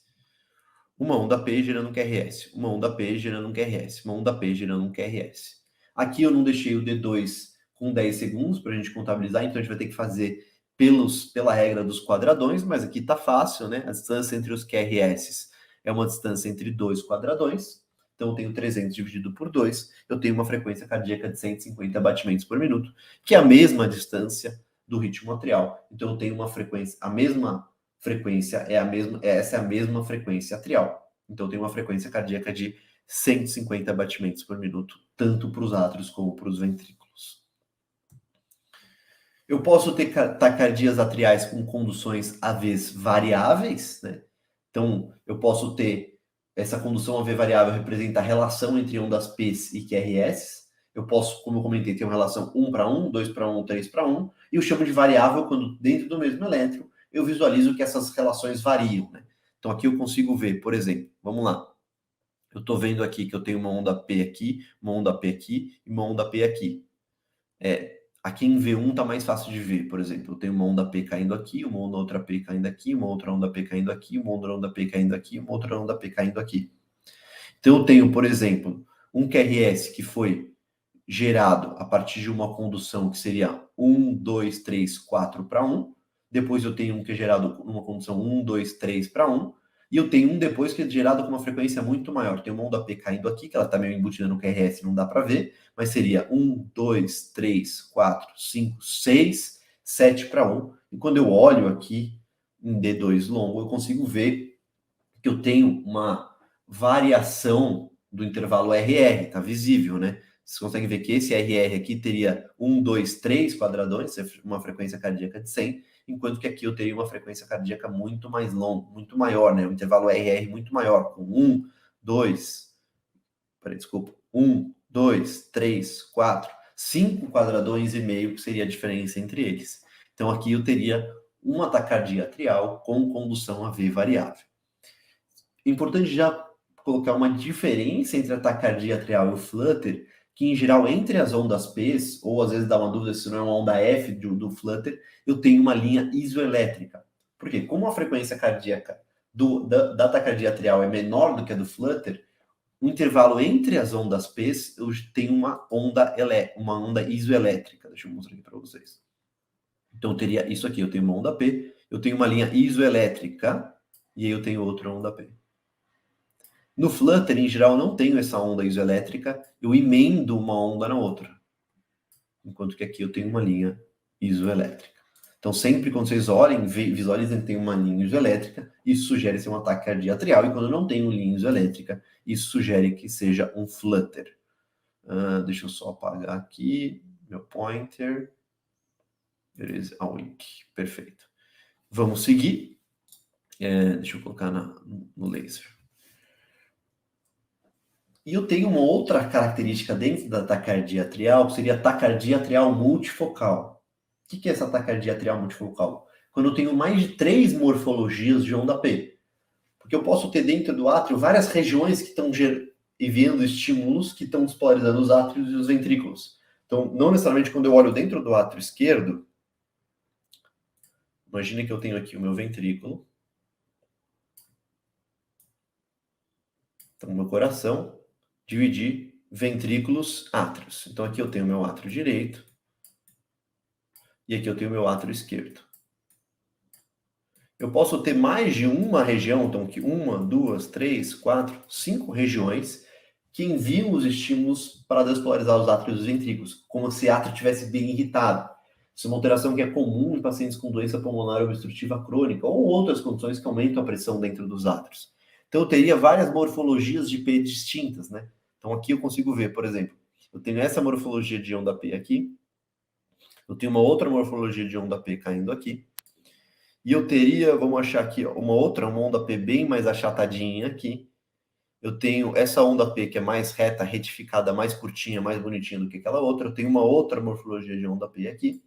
uma onda P gerando um QRS, uma onda P gerando um QRS, uma onda P gerando um QRS. Aqui eu não deixei o D2 com 10 segundos para a gente contabilizar, então a gente vai ter que fazer pela regra dos quadradões, mas aqui está fácil, né? A distância entre os QRS é uma distância entre dois quadradões, então eu tenho 300 dividido por 2, eu tenho uma frequência cardíaca de 150 batimentos por minuto, que é a mesma distância do ritmo atrial. Então eu tenho uma frequência, a mesma frequência essa é a mesma frequência atrial. Então eu tenho uma frequência cardíaca de 150 batimentos por minuto, tanto para os átrios como para os ventrículos. Eu posso ter taquicardias atriais com conduções AVs variáveis, né? Então eu posso ter essa condução AV variável representa a relação entre ondas P's e QRS. Eu posso, como eu comentei, ter uma relação 1:1, 2:1, 3:1, e eu chamo de variável quando dentro do mesmo elétron eu visualizo que essas relações variam, né? Então aqui eu consigo ver, por exemplo, vamos lá. Eu estou vendo aqui que eu tenho uma onda P aqui, uma onda P aqui e uma onda P aqui. Aqui em V1 está mais fácil de ver, por exemplo, eu tenho uma onda P caindo aqui, uma outra P caindo aqui, uma outra onda P caindo aqui, uma outra onda P caindo aqui, uma outra onda P caindo aqui. Então eu tenho, por exemplo, um QRS que foi gerado a partir de uma condução que seria 1, 2, 3, 4:1. Depois eu tenho um que é gerado numa condução 1, 2, 3:1. E eu tenho um depois que é gerado com uma frequência muito maior. Tem uma onda P caindo aqui, que ela está meio embutida no QRS, não dá para ver, mas seria 1, 2, 3, 4, 5, 6, 7:1. E quando eu olho aqui em D2 longo, eu consigo ver que eu tenho uma variação do intervalo RR, tá visível, né? Vocês conseguem ver que esse RR aqui teria 1, 2, 3 quadradões, uma frequência cardíaca de 100, enquanto que aqui eu teria uma frequência cardíaca muito mais longa, muito maior, né? Um intervalo RR muito maior, com 1, 2, 3, 4, 5 quadradões e meio, que seria a diferença entre eles. Então aqui eu teria uma taquicardia atrial com condução AV variável. Importante já colocar uma diferença entre a taquicardia atrial e o flutter, que em geral entre as ondas P's, ou às vezes dá uma dúvida se não é uma onda F do flutter, eu tenho uma linha isoelétrica. Por quê? Como a frequência cardíaca da taquicardia atrial é menor do que a do flutter, o intervalo entre as ondas P's, eu tenho uma onda isoelétrica. Deixa eu mostrar aqui para vocês. Então eu teria isso aqui, eu tenho uma onda P, eu tenho uma linha isoelétrica, e aí eu tenho outra onda P. No Flutter, em geral, eu não tenho essa onda isoelétrica, eu emendo uma onda na outra. Enquanto que aqui eu tenho uma linha isoelétrica. Então, sempre quando vocês olhem, visualizem que tem uma linha isoelétrica, isso sugere ser um ataque cardíaco atrial, e quando não tem uma linha isoelétrica, isso sugere que seja um Flutter. Deixa eu só apagar aqui meu pointer. Beleza, a wink. Perfeito. Vamos seguir. Deixa eu colocar no laser. E eu tenho uma outra característica dentro da taquicardia atrial, que seria a taquicardia atrial multifocal. O que é essa taquicardia atrial multifocal? Quando eu tenho mais de 3 morfologias de onda P. Porque eu posso ter dentro do átrio várias regiões que estão enviando estímulos que estão despolarizando os átrios e os ventrículos. Então, não necessariamente quando eu olho dentro do átrio esquerdo, imagine que eu tenho aqui o meu ventrículo. Então, meu coração, dividir ventrículos, átrios. Então, aqui eu tenho meu átrio direito e aqui eu tenho meu átrio esquerdo. Eu posso ter mais de uma região, então, que 1, 2, 3, 4, 5 regiões que enviam os estímulos para despolarizar os átrios e os ventrículos, como se o átrio estivesse bem irritado. Isso é uma alteração que é comum em pacientes com doença pulmonar obstrutiva crônica ou outras condições que aumentam a pressão dentro dos átrios. Então, eu teria várias morfologias de P distintas, né? Então aqui eu consigo ver, por exemplo, eu tenho essa morfologia de onda P aqui, eu tenho uma outra morfologia de onda P caindo aqui, e eu teria, vamos achar aqui, uma onda P bem mais achatadinha aqui. Eu tenho essa onda P que é mais reta, retificada, mais curtinha, mais bonitinha do que aquela outra. Eu tenho uma outra morfologia de onda P aqui.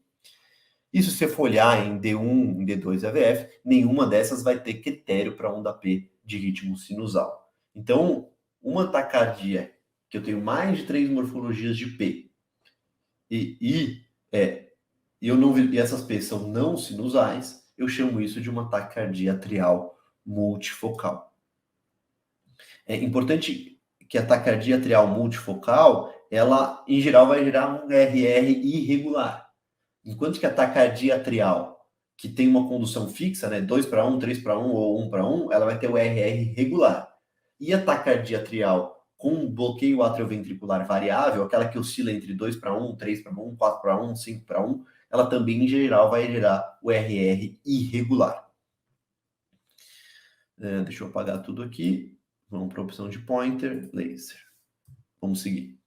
E se você for olhar em D1, em D2 e AVF, nenhuma dessas vai ter critério para onda P de ritmo sinusal. Então, uma taquicardia que eu tenho mais de 3 morfologias de P e essas P são não sinusais, eu chamo isso de uma taquicardia atrial multifocal. É importante que a taquicardia atrial multifocal, ela, em geral, vai gerar um RR irregular. Enquanto que a taquicardia atrial, que tem uma condução fixa, né, 2:1, 3:1 ou 1:1, ela vai ter o RR regular. E a taquicardia atrial com bloqueio atrioventricular variável, aquela que oscila entre 2:1, 3:1, 4:1, 5:1, ela também, em geral, vai gerar o RR irregular. Deixa eu apagar tudo aqui. Vamos para a opção de pointer, laser. Vamos seguir.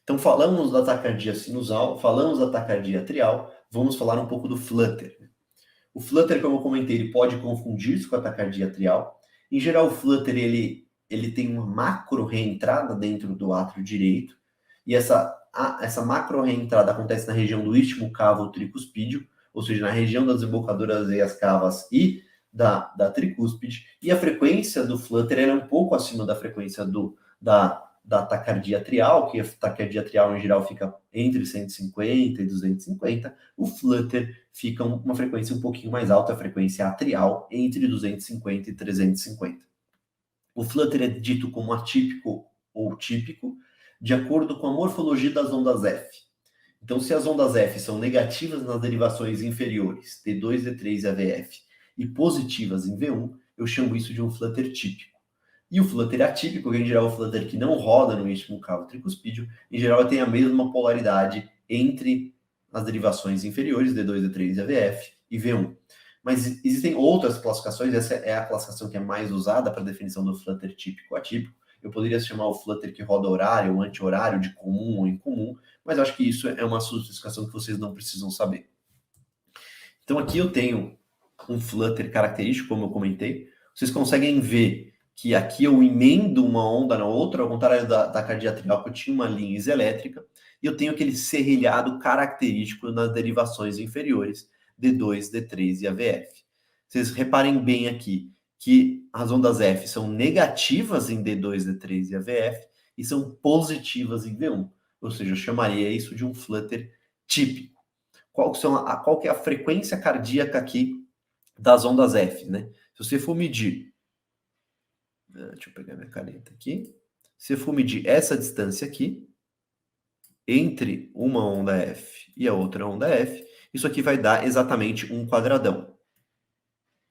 Então, falamos da taquicardia sinusal, falamos da taquicardia atrial, vamos falar um pouco do flutter. O flutter, como eu comentei, ele pode confundir-se com a taquicardia atrial. Em geral, o flutter ele tem uma macro reentrada dentro do átrio direito, e essa macro reentrada acontece na região do istmo cavo tricuspídeo, ou seja, na região das desembocaduras veias cavas e da tricúspide, e a frequência do flutter é um pouco acima da frequência da taquicardia atrial, que a taquicardia atrial em geral fica entre 150 e 250, o flutter fica uma frequência um pouquinho mais alta, a frequência atrial entre 250 e 350. O flutter é dito como atípico ou típico, de acordo com a morfologia das ondas F. Então, se as ondas F são negativas nas derivações inferiores, D2, D3 e AVF, e positivas em V1, eu chamo isso de um flutter típico. E o flutter atípico, que em geral é o flutter que não roda no istmo cavo tricuspídeo, em geral tem a mesma polaridade entre as derivações inferiores, D2, D3 e AVF, e V1. Mas existem outras classificações, essa é a classificação que é mais usada para a definição do flutter típico atípico. Eu poderia chamar o flutter que roda horário ou anti-horário, de comum ou incomum, mas eu acho que isso é uma sofisticação que vocês não precisam saber. Então aqui eu tenho um flutter característico, como eu comentei. Vocês conseguem ver que aqui eu emendo uma onda na outra, ao contrário da taquicardia atrial, que eu tinha uma linha iselétrica, e eu tenho aquele serrilhado característico nas derivações inferiores, D2, D3 e AVF. Vocês reparem bem aqui que as ondas F são negativas em D2, D3 e AVF e são positivas em V1. Ou seja, eu chamaria isso de um flutter típico. Qual que é a frequência cardíaca aqui das ondas F, né? Se você for medir, deixa eu pegar minha caneta aqui. Se for medir essa distância aqui, entre uma onda F e a outra onda F, isso aqui vai dar exatamente um quadradão.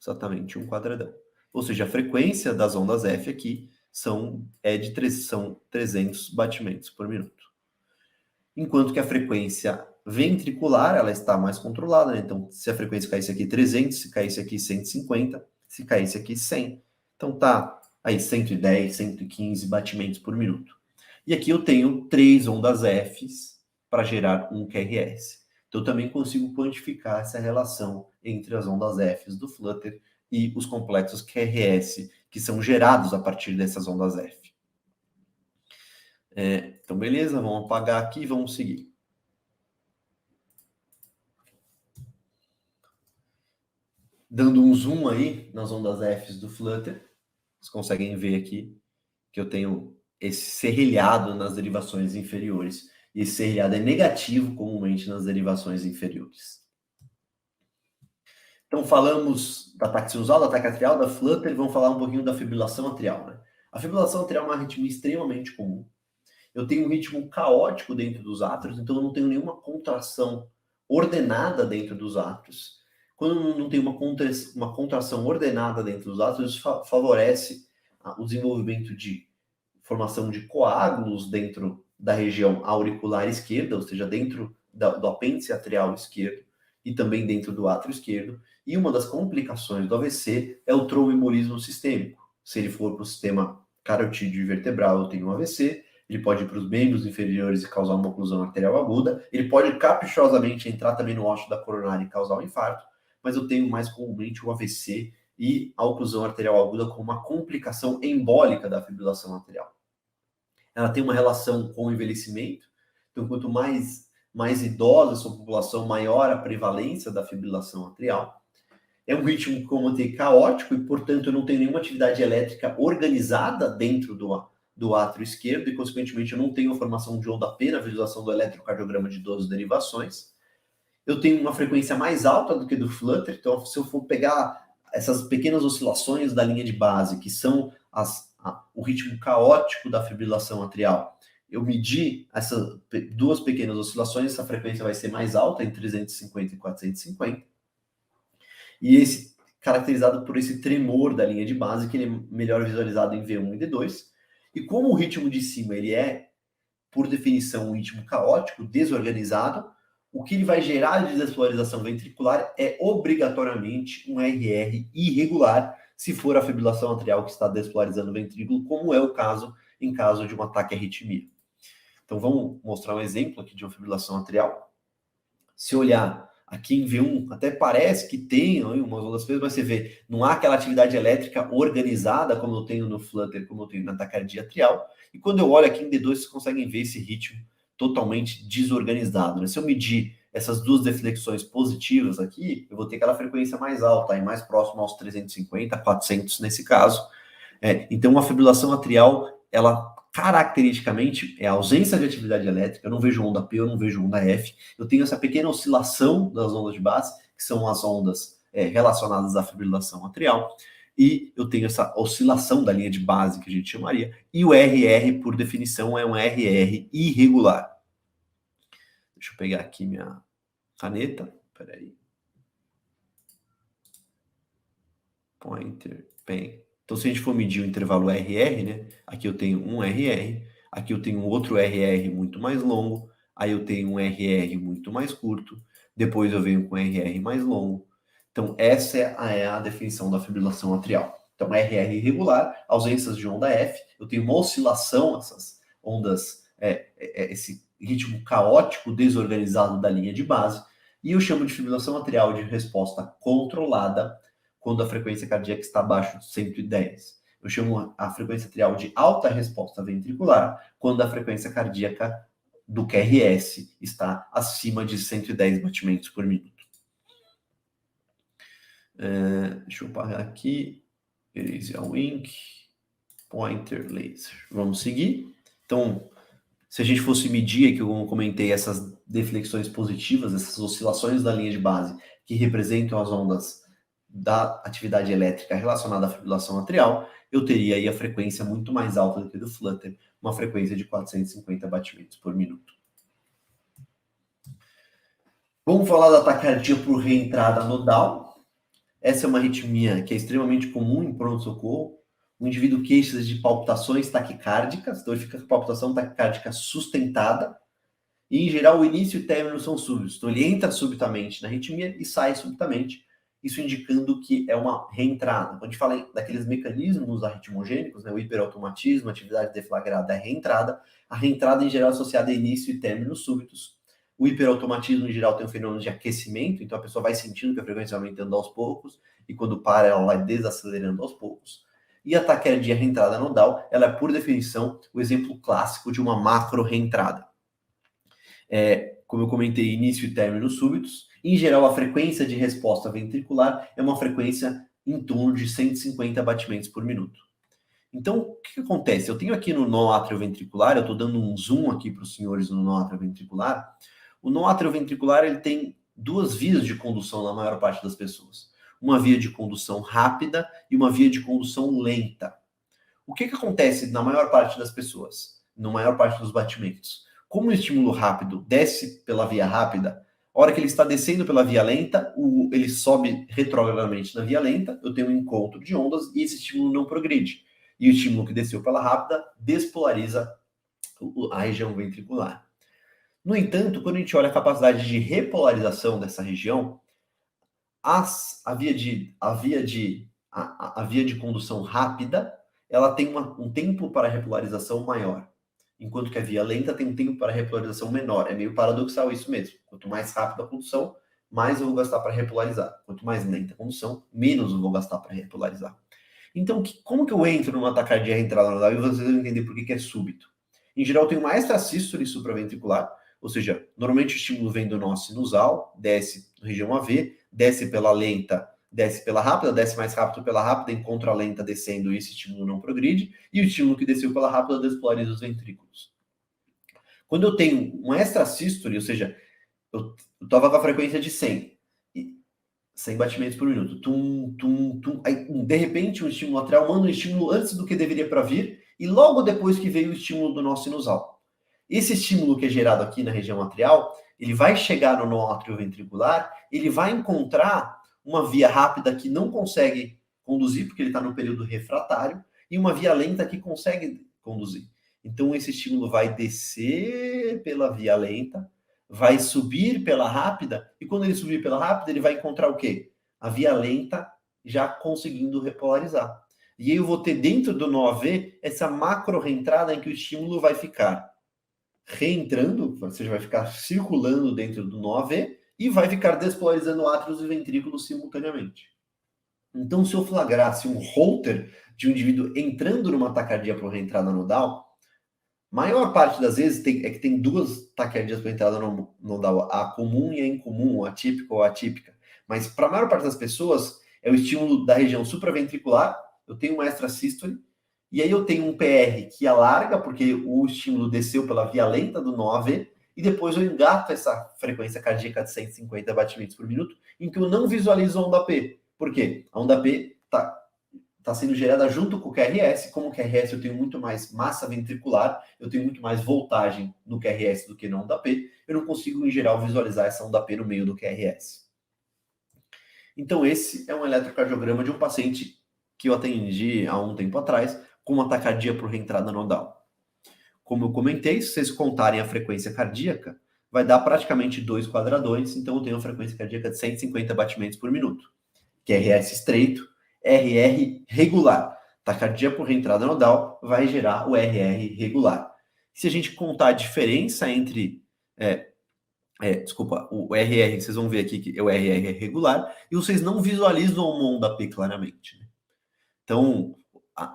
Exatamente um quadradão. Ou seja, a frequência das ondas F aqui são 300 batimentos por minuto. Enquanto que a frequência ventricular, ela está mais controlada, né? Então, se a frequência caísse aqui 300, se caísse aqui 150, se caísse aqui 100. Então, tá aí 110, 115 batimentos por minuto. E aqui eu tenho 3 ondas Fs para gerar um QRS. Então, eu também consigo quantificar essa relação entre as ondas Fs do flutter e os complexos QRS que são gerados a partir dessas ondas F. Então, beleza, vamos apagar aqui e vamos seguir. Dando um zoom aí nas ondas Fs do flutter, vocês conseguem ver aqui que eu tenho esse serrilhado nas derivações inferiores. E esse serrilhado é negativo comumente nas derivações inferiores. Então, falamos da taque sinusal, da taque atrial, da flutter, e vamos falar um pouquinho da fibrilação atrial, né? A fibrilação atrial é uma arritmia extremamente comum. Eu tenho um ritmo caótico dentro dos átrios, então eu não tenho nenhuma contração ordenada dentro dos átrios. Quando não tem uma contração ordenada dentro dos átrios, isso favorece o desenvolvimento de formação de coágulos dentro da região auricular esquerda, ou seja, dentro do apêndice atrial esquerdo e também dentro do átrio esquerdo. E uma das complicações do AVC é o tromboembolismo sistêmico. Se ele for para o sistema carotídeo vertebral, eu tenho um AVC. ele pode ir para os membros inferiores e causar uma oclusão arterial aguda, ele pode caprichosamente entrar também no ósseo da coronária e causar um infarto, mas eu tenho mais comumente o AVC e a oclusão arterial aguda como uma complicação embólica da fibrilação arterial. Ela tem uma relação com o envelhecimento, então quanto mais idosa a sua população, maior a prevalência da fibrilação atrial. É um ritmo, como eu comentei, caótico e, portanto, eu não tenho nenhuma atividade elétrica organizada dentro do átrio esquerdo e, consequentemente, eu não tenho a formação de onda P na visualização do eletrocardiograma de 12 derivações. Eu tenho uma frequência mais alta do que do flutter, então, se eu for pegar essas pequenas oscilações da linha de base, que são o ritmo caótico da fibrilação atrial, eu medir essas duas pequenas oscilações, essa frequência vai ser mais alta, em 350 e 450. E esse caracterizado por esse tremor da linha de base, que ele é melhor visualizado em V1 e D2. E como o ritmo de cima ele é, por definição, um ritmo caótico, desorganizado, o que ele vai gerar de despolarização ventricular é obrigatoriamente um RR irregular, se for a fibrilação atrial que está despolarizando o ventrículo, como é o caso em caso de um ataque à arritmia. Então vamos mostrar um exemplo aqui de uma fibrilação atrial. Se olhar aqui em V1, até parece que tem umas ondas presas, mas você vê, não há aquela atividade elétrica organizada como eu tenho no flutter, como eu tenho na taquicardia atrial. E quando eu olho aqui em D2, vocês conseguem ver esse ritmo totalmente desorganizado, né? Se eu medir essas duas deflexões positivas aqui, eu vou ter aquela frequência mais alta, aí mais próximo aos 350, 400 nesse caso. Então, a fibrilação atrial, ela caracteristicamente é a ausência de atividade elétrica, eu não vejo onda P, eu não vejo onda F, eu tenho essa pequena oscilação das ondas de base, que são as ondas relacionadas à fibrilação atrial, e eu tenho essa oscilação da linha de base, que a gente chamaria, e o RR, por definição, é um RR irregular. Deixa eu pegar aqui minha caneta, peraí. Pointer, pen. Então, se a gente for medir o intervalo RR, né? Aqui eu tenho um RR, aqui eu tenho outro RR muito mais longo, aí eu tenho um RR muito mais curto, depois eu venho com RR mais longo. Então, essa é a definição da fibrilação atrial. Então, RR irregular, ausências de onda F, eu tenho uma oscilação, essas ondas, esse ritmo caótico, desorganizado da linha de base, e eu chamo de fibrilação atrial de resposta controlada, quando a frequência cardíaca está abaixo de 110. Eu chamo a frequência atrial de alta resposta ventricular, quando a frequência cardíaca do QRS está acima de 110 batimentos por minuto. Deixa eu parar aqui. Erase a Wink. Pointer Laser. Vamos seguir. Então, se a gente fosse medir, que eu comentei, essas deflexões positivas, essas oscilações da linha de base, que representam as ondas da atividade elétrica relacionada à fibrilação atrial, eu teria aí a frequência muito mais alta do que do flutter, uma frequência de 450 batimentos por minuto. Vamos falar da taquicardia por reentrada nodal. Essa é uma arritmia que é extremamente comum em pronto-socorro. O indivíduo queixa de palpitações taquicárdicas, então ele fica com a palpitação taquicárdica sustentada, e em geral o início e o término são súbitos. Então ele entra subitamente na arritmia e sai subitamente, isso indicando que é uma reentrada. Quando a gente fala daqueles mecanismos arritmogênicos, né, o hiperautomatismo, a atividade deflagrada é a reentrada em geral é associada a início e término súbitos. O hiperautomatismo em geral tem um fenômeno de aquecimento, então a pessoa vai sentindo que a frequência vai aumentando aos poucos, e quando para ela vai desacelerando aos poucos. E a taquicardia reentrada nodal, ela é por definição o exemplo clássico de uma macro reentrada. Como eu comentei, início e término súbitos. Em geral, a frequência de resposta ventricular é uma frequência em torno de 150 batimentos por minuto. Então, o que acontece? Eu tenho aqui no nó atrioventricular, eu estou dando um zoom aqui para os senhores no nó atrioventricular. O nó atrioventricular ele tem duas vias de condução na maior parte das pessoas. Uma via de condução rápida e uma via de condução lenta. O que acontece na maior parte das pessoas, na maior parte dos batimentos? Como o estímulo rápido desce pela via rápida, a hora que ele está descendo pela via lenta, ele sobe retrogradamente na via lenta, eu tenho um encontro de ondas e esse estímulo não progride. E o estímulo que desceu pela rápida despolariza a região ventricular. No entanto, quando a gente olha a capacidade de repolarização dessa região, a via de condução rápida, ela tem um tempo para repolarização maior. enquanto que a via lenta tem um tempo para repolarização menor. É meio paradoxal isso mesmo. Quanto mais rápida a condução, mais eu vou gastar para repolarizar. Quanto mais lenta a condução, menos eu vou gastar para repolarizar. Então, como que eu entro numa taquicardia reentrada nodal e vocês vão entender por que é súbito? Em geral, tem uma extrasístole supraventricular, ou seja, normalmente o estímulo vem do nó sinusal, desce na região AV, desce pela lenta, desce pela rápida, desce mais rápido pela rápida, encontra a lenta descendo e esse estímulo não progride, e o estímulo que desceu pela rápida despolariza os ventrículos. Quando eu tenho uma extrasístole, ou seja, eu estava com a frequência de 100 batimentos por minuto, tum, tum, tum, aí de repente um estímulo atrial manda um estímulo antes do que deveria para vir, e logo depois que veio o estímulo do nó sinusal. Esse estímulo que é gerado aqui na região atrial, ele vai chegar no nó atrioventricular, ele vai encontrar uma via rápida que não consegue conduzir, porque ele está no período refratário, e uma via lenta que consegue conduzir. Então, esse estímulo vai descer pela via lenta, vai subir pela rápida, e quando ele subir pela rápida, ele vai encontrar o quê? A via lenta já conseguindo repolarizar. E aí eu vou ter dentro do nó AV essa macro reentrada em que o estímulo vai ficar reentrando, ou seja, vai ficar circulando dentro do nó AV e vai ficar despolarizando átrios e ventrículos simultaneamente. Então, se eu flagrasse um Holter de um indivíduo entrando numa taquicardia por reentrada nodal, maior parte das vezes é que tem duas taquicardias por entrada nodal, a comum e a incomum, a atípica ou a atípica. Mas para a maior parte das pessoas, é o estímulo da região supraventricular, eu tenho uma extrasístole, e aí eu tenho um PR que alarga, porque o estímulo desceu pela via lenta do nó AV, e depois eu engato essa frequência cardíaca de 150 batimentos por minuto, em que eu não visualizo a onda P. Por quê? A onda P está sendo gerada junto com o QRS. Como o QRS eu tenho muito mais massa ventricular, eu tenho muito mais voltagem no QRS do que na onda P, eu não consigo, em geral, visualizar essa onda P no meio do QRS. Então, esse é um eletrocardiograma de um paciente que eu atendi há um tempo atrás, com uma taquicardia por reentrada nodal. Como eu comentei, se vocês contarem a frequência cardíaca, vai dar praticamente 2 quadradões, então eu tenho uma frequência cardíaca de 150 batimentos por minuto. QRS estreito, RR regular. Taquicardia por reentrada nodal vai gerar o RR regular. Se a gente contar a diferença entre... o RR, vocês vão ver aqui que é o RR regular, e vocês não visualizam uma onda P claramente. Né? Então,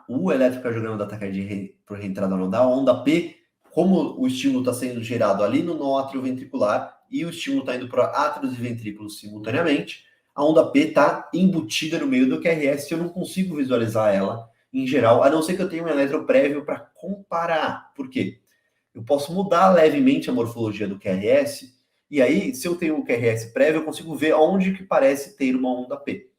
o eletrocardiograma da taquicardia por reentrada nodal, a onda P, como o estímulo está sendo gerado ali no nó atrioventricular e o estímulo está indo para átrios e ventrículos simultaneamente, a onda P está embutida no meio do QRS e eu não consigo visualizar ela em geral, a não ser que eu tenha um eletro prévio para comparar. Por quê? Eu posso mudar levemente a morfologia do QRS e aí, se eu tenho o QRS prévio, eu consigo ver onde que parece ter uma onda P.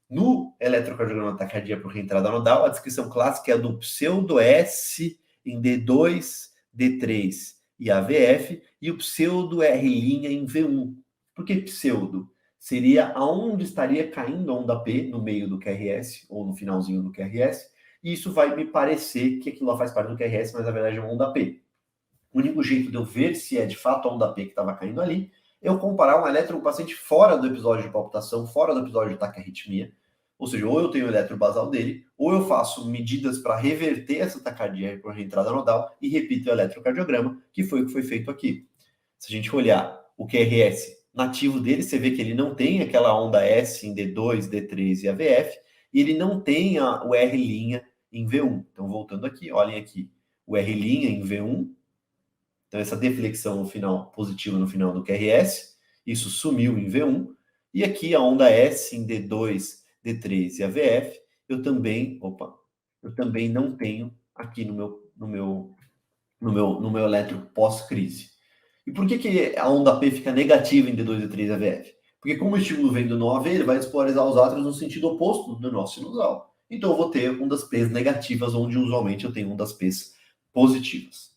No eletrocardiograma da taquicardia por reentrada nodal, a descrição clássica é a do pseudo-S em D2, D3 e AVF e o pseudo-R' em V1. Por que pseudo? Seria aonde estaria caindo a onda P no meio do QRS ou no finalzinho do QRS, e isso vai me parecer que aquilo lá faz parte do QRS, mas na verdade é uma onda P. O único jeito de eu ver se é de fato a onda P que estava caindo ali é eu comparar um eletro com o paciente fora do episódio de palpitação, fora do episódio de taquiarritmia, ou seja, ou eu tenho o eletro basal dele, ou eu faço medidas para reverter essa taquicardia por reentrada nodal e repito o eletrocardiograma, que foi o que foi feito aqui. Se a gente olhar o QRS nativo dele, você vê que ele não tem aquela onda S em D2, D3 e AVF, e ele não tem o R' em V1. Então, voltando aqui, olhem aqui, o R' em V1, então essa deflexão no final, positiva no final do QRS, isso sumiu em V1, e aqui a onda S em D2, D3 e AVF, eu também não tenho aqui no meu eletro pós-crise. E por que a onda P fica negativa em D2, D3 e AVF? Porque como o estímulo vem do nó AV, ele vai despolarizar os átrios no sentido oposto do nó sinusal. Então eu vou ter ondas P's negativas, onde usualmente eu tenho ondas P's positivas.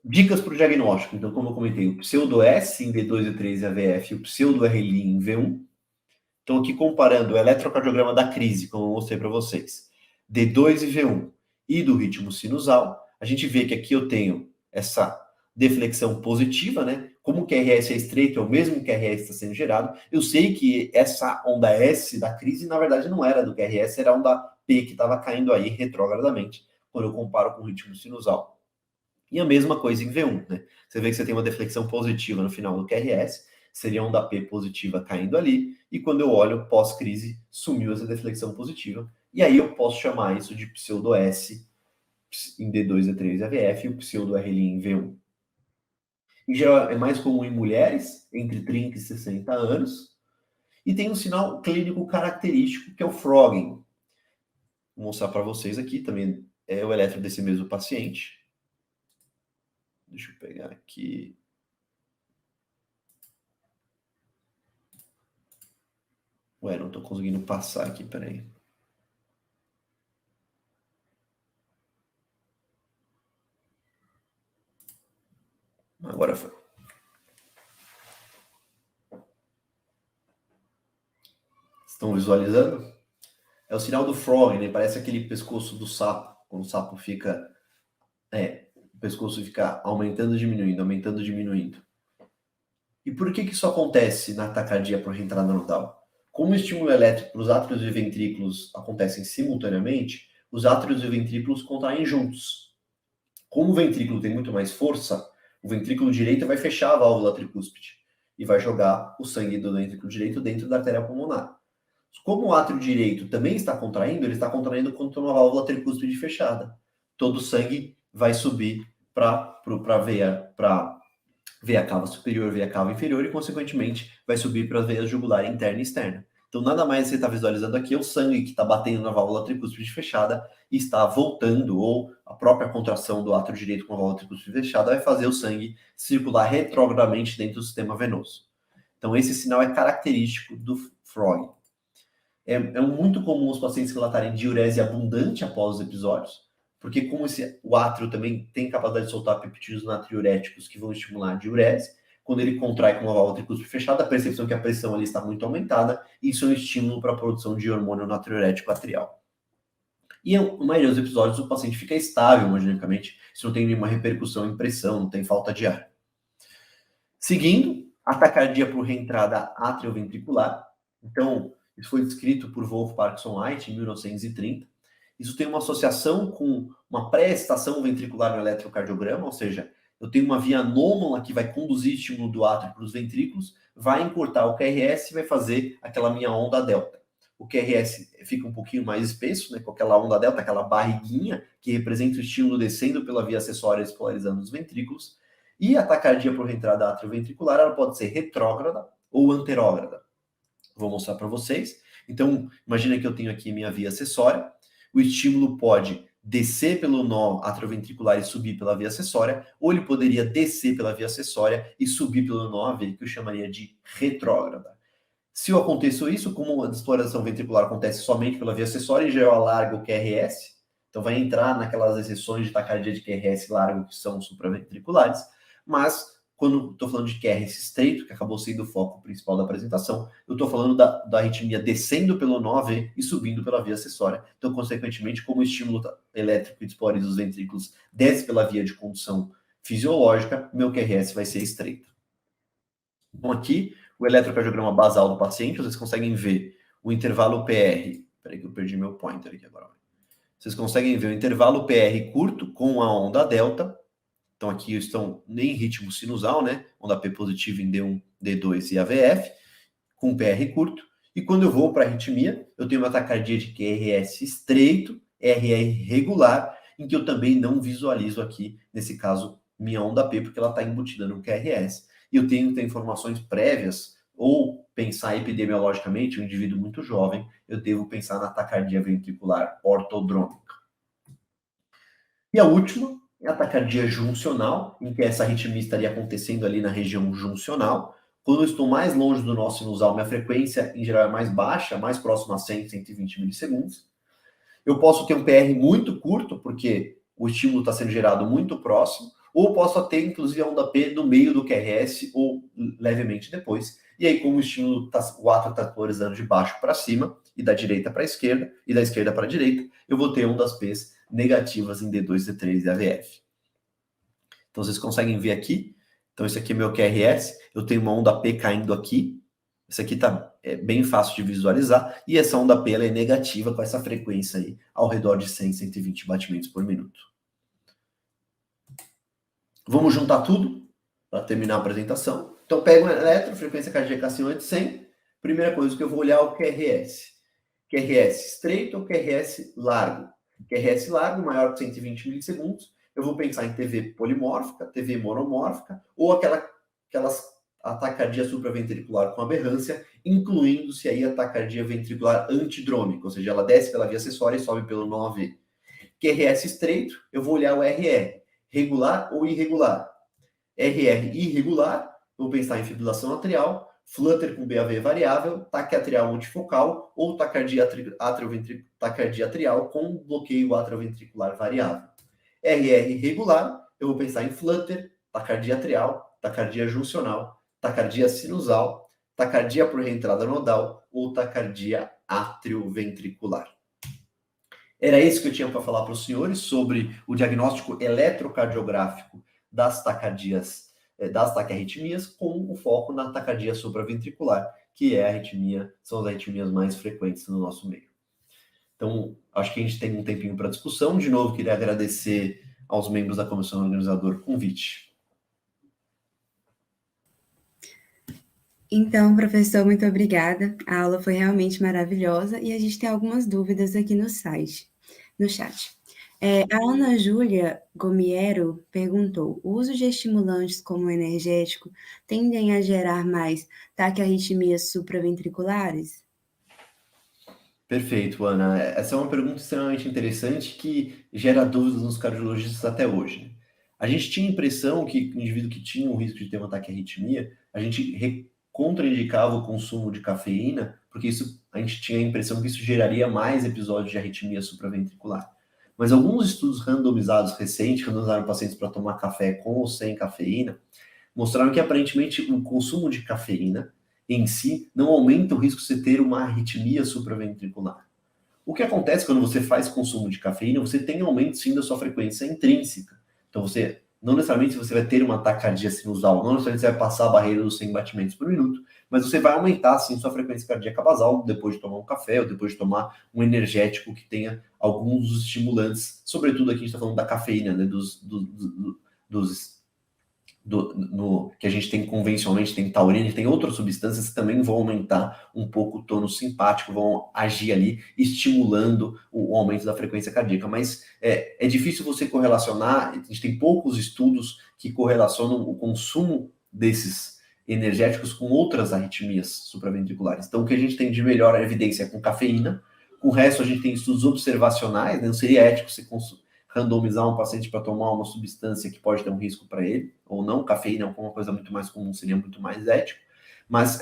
Dicas para o diagnóstico. Então, como eu comentei, o pseudo-S em D2, D3 e AVF e o pseudo-R' em V1. Então, aqui comparando o eletrocardiograma da crise, como eu mostrei para vocês, D2 e V1 e do ritmo sinusal, a gente vê que aqui eu tenho essa deflexão positiva, né? Como o QRS é estreito, é o mesmo QRS que está sendo gerado. Eu sei que essa onda S da crise, na verdade, não era do QRS, era a onda P que estava caindo aí retrogradamente, quando eu comparo com o ritmo sinusal. E a mesma coisa em V1, né? Você vê que você tem uma deflexão positiva no final do QRS, seria onda P positiva caindo ali, e quando eu olho pós-crise, sumiu essa deflexão positiva, e aí eu posso chamar isso de pseudo-S em D2, D3 e AVF e o pseudo-RLI em V1. Em geral, é mais comum em mulheres, entre 30 e 60 anos, e tem um sinal clínico característico, que é o frogging. Vou mostrar para vocês aqui, também é o eletro desse mesmo paciente. Deixa eu pegar aqui. Ué, não estou conseguindo passar aqui, peraí. Agora foi. Estão visualizando? É o sinal do frog, né? Parece aquele pescoço do sapo, quando o sapo fica... o pescoço fica aumentando e diminuindo, aumentando e diminuindo. E por que isso acontece na taquicardia por reentrada nodal? Como o estímulo elétrico para os átrios e ventrículos acontecem simultaneamente, os átrios e ventrículos contraem juntos. Como o ventrículo tem muito mais força, o ventrículo direito vai fechar a válvula tricúspide e vai jogar o sangue do ventrículo direito dentro da artéria pulmonar. Como o átrio direito também está contraindo, ele está contraindo contra uma válvula tricúspide fechada. Todo o sangue vai subir para veia cava superior, veia cava inferior e, consequentemente, vai subir para as veias jugular interna e externa. Então, nada mais você está visualizando aqui é o sangue que está batendo na válvula tricúspide fechada e está voltando, ou a própria contração do átrio direito com a válvula tricúspide fechada vai fazer o sangue circular retrogradamente dentro do sistema venoso. Então, esse sinal é característico do frog. É muito comum os pacientes relatarem diurese abundante após os episódios, porque como o átrio também tem capacidade de soltar peptídeos natriuréticos que vão estimular a diurese, quando ele contrai com uma válvula tricúspide fechada, a percepção que a pressão ali está muito aumentada, e isso é um estímulo para a produção de hormônio natriurético atrial. E na maioria dos episódios o paciente fica estável hemodinamicamente, isso não tem nenhuma repercussão em pressão, não tem falta de ar. Seguindo, a taquicardia por reentrada atrioventricular. Então, isso foi descrito por Wolf Parkinson White em 1930. Isso tem uma associação com uma pré-estação ventricular no eletrocardiograma, ou seja, eu tenho uma via anômala que vai conduzir estímulo do átrio para os ventrículos, vai encurtar o QRS e vai fazer aquela minha onda delta. O QRS fica um pouquinho mais espesso, né, com aquela onda delta, aquela barriguinha que representa o estímulo descendo pela via acessória despolarizando os ventrículos. E a taquicardia por reentrada atrioventricular, ela pode ser retrógrada ou anterógrada. Vou mostrar para vocês. Então, imagina que eu tenho aqui minha via acessória. O estímulo pode descer pelo nó atrioventricular e subir pela via acessória, ou ele poderia descer pela via acessória e subir pelo nó AV, que eu chamaria de retrógrada. Se eu acontecer isso, como a exploração ventricular acontece somente pela via acessória, já eu alargo o QRS, então vai entrar naquelas exceções de taquicardia de QRS largo que são supraventriculares, mas quando estou falando de QRS estreito, que acabou sendo o foco principal da apresentação, eu estou falando da arritmia descendo pelo nó AV e subindo pela via acessória. Então, consequentemente, como o estímulo elétrico que despolariza os ventrículos desce pela via de condução fisiológica, meu QRS vai ser estreito. Então, aqui, o eletrocardiograma basal do paciente, vocês conseguem ver o intervalo PR. Peraí que eu perdi meu pointer aqui agora. Vocês conseguem ver o intervalo PR curto com a onda delta. Então, aqui estão em ritmo sinusal, né? Onda P positiva em D1, D2 e AVF, com PR curto. E quando eu vou para a arritmia, eu tenho uma taquicardia de QRS estreito, RR regular, em que eu também não visualizo aqui, nesse caso, minha onda P, porque ela está embutida no QRS. E eu tenho que ter informações prévias, ou pensar epidemiologicamente, um indivíduo muito jovem, eu devo pensar na taquicardia ventricular ortodrômica. E a última é a taquicardia juncional, em que essa arritmia estaria acontecendo ali na região juncional. Quando eu estou mais longe do nó sinusal, minha frequência, em geral, é mais baixa, mais próxima a 100, 120 milissegundos. Eu posso ter um PR muito curto, porque o estímulo está sendo gerado muito próximo, ou posso ter, inclusive, a onda P no meio do QRS ou levemente depois. E aí, como o estímulo, o átrio está polarizando de baixo para cima, e da direita para a esquerda, e da esquerda para a direita, eu vou ter ondas P's negativas em D2, D3 e AVF. Então, vocês conseguem ver aqui. Então, esse aqui é meu QRS. Eu tenho uma onda P caindo aqui. Esse aqui está bem fácil de visualizar. E essa onda P ela é negativa com essa frequência aí, ao redor de 100, 120 batimentos por minuto. Vamos juntar tudo para terminar a apresentação. Então, pego um eletro, frequência cardíaca acima de 100. Primeira coisa que eu vou olhar é o QRS. QRS estreito ou QRS largo? QRS largo, maior que 120 milissegundos. Eu vou pensar em TV polimórfica, TV monomórfica, ou aquelas atacardia supraventricular com aberrância, incluindo-se aí a atacardia ventricular antidrômica, ou seja, ela desce pela via acessória e sobe pelo 9. QRS estreito, eu vou olhar o RR, regular ou irregular. RR irregular, vou pensar em fibrilação atrial, flutter com BAV variável, taque atrial multifocal ou tacardia atrial com bloqueio atrioventricular variável. RR regular, eu vou pensar em flutter, tacardia atrial, tacardia juncional, tacardia sinusal, tacardia por reentrada nodal ou tacardia atrioventricular. Era isso que eu tinha para falar para os senhores sobre o diagnóstico eletrocardiográfico das tacardias, das taquiarritmias, com o foco na tacardia supraventricular, que é a arritmia, são as arritmias mais frequentes no nosso meio. Então, acho que a gente tem um tempinho para discussão. De novo, queria agradecer aos membros da comissão organizadora o convite. Então, professor, muito obrigada. A aula foi realmente maravilhosa e a gente tem algumas dúvidas aqui no chat. A Ana Júlia Gomiero perguntou: o uso de estimulantes como energético tendem a gerar mais taquiarritmias supraventriculares? Perfeito, Ana. Essa é uma pergunta extremamente interessante que gera dúvidas nos cardiologistas até hoje. A gente tinha a impressão que o indivíduo que tinha o risco de ter um ataque à arritmia, a gente contraindicava o consumo de cafeína, porque isso a gente tinha a impressão que isso geraria mais episódios de arritmia supraventricular. Mas alguns estudos randomizados recentes, randomizaram pacientes para tomar café com ou sem cafeína, mostraram que aparentemente o consumo de cafeína em si não aumenta o risco de você ter uma arritmia supraventricular. O que acontece quando você faz consumo de cafeína, você tem aumento sim da sua frequência intrínseca. Então você, não necessariamente você vai ter uma taquicardia sinusal, não necessariamente você vai passar a barreira dos 100 batimentos por minuto, mas você vai aumentar sim sua frequência cardíaca basal depois de tomar um café ou depois de tomar um energético que tenha alguns dos estimulantes, sobretudo aqui a gente está falando da cafeína, né, que a gente tem convencionalmente, tem taurina, tem outras substâncias que também vão aumentar um pouco o tônus simpático, vão agir ali, estimulando o aumento da frequência cardíaca. Mas é difícil você correlacionar, a gente tem poucos estudos que correlacionam o consumo desses energéticos com outras arritmias supraventriculares. Então, o que a gente tem de melhor evidência é com cafeína, com o resto a gente tem estudos observacionais, né? Não seria ético você randomizar um paciente para tomar uma substância que pode ter um risco para ele, ou não, cafeína é uma coisa muito mais comum, seria muito mais ético, mas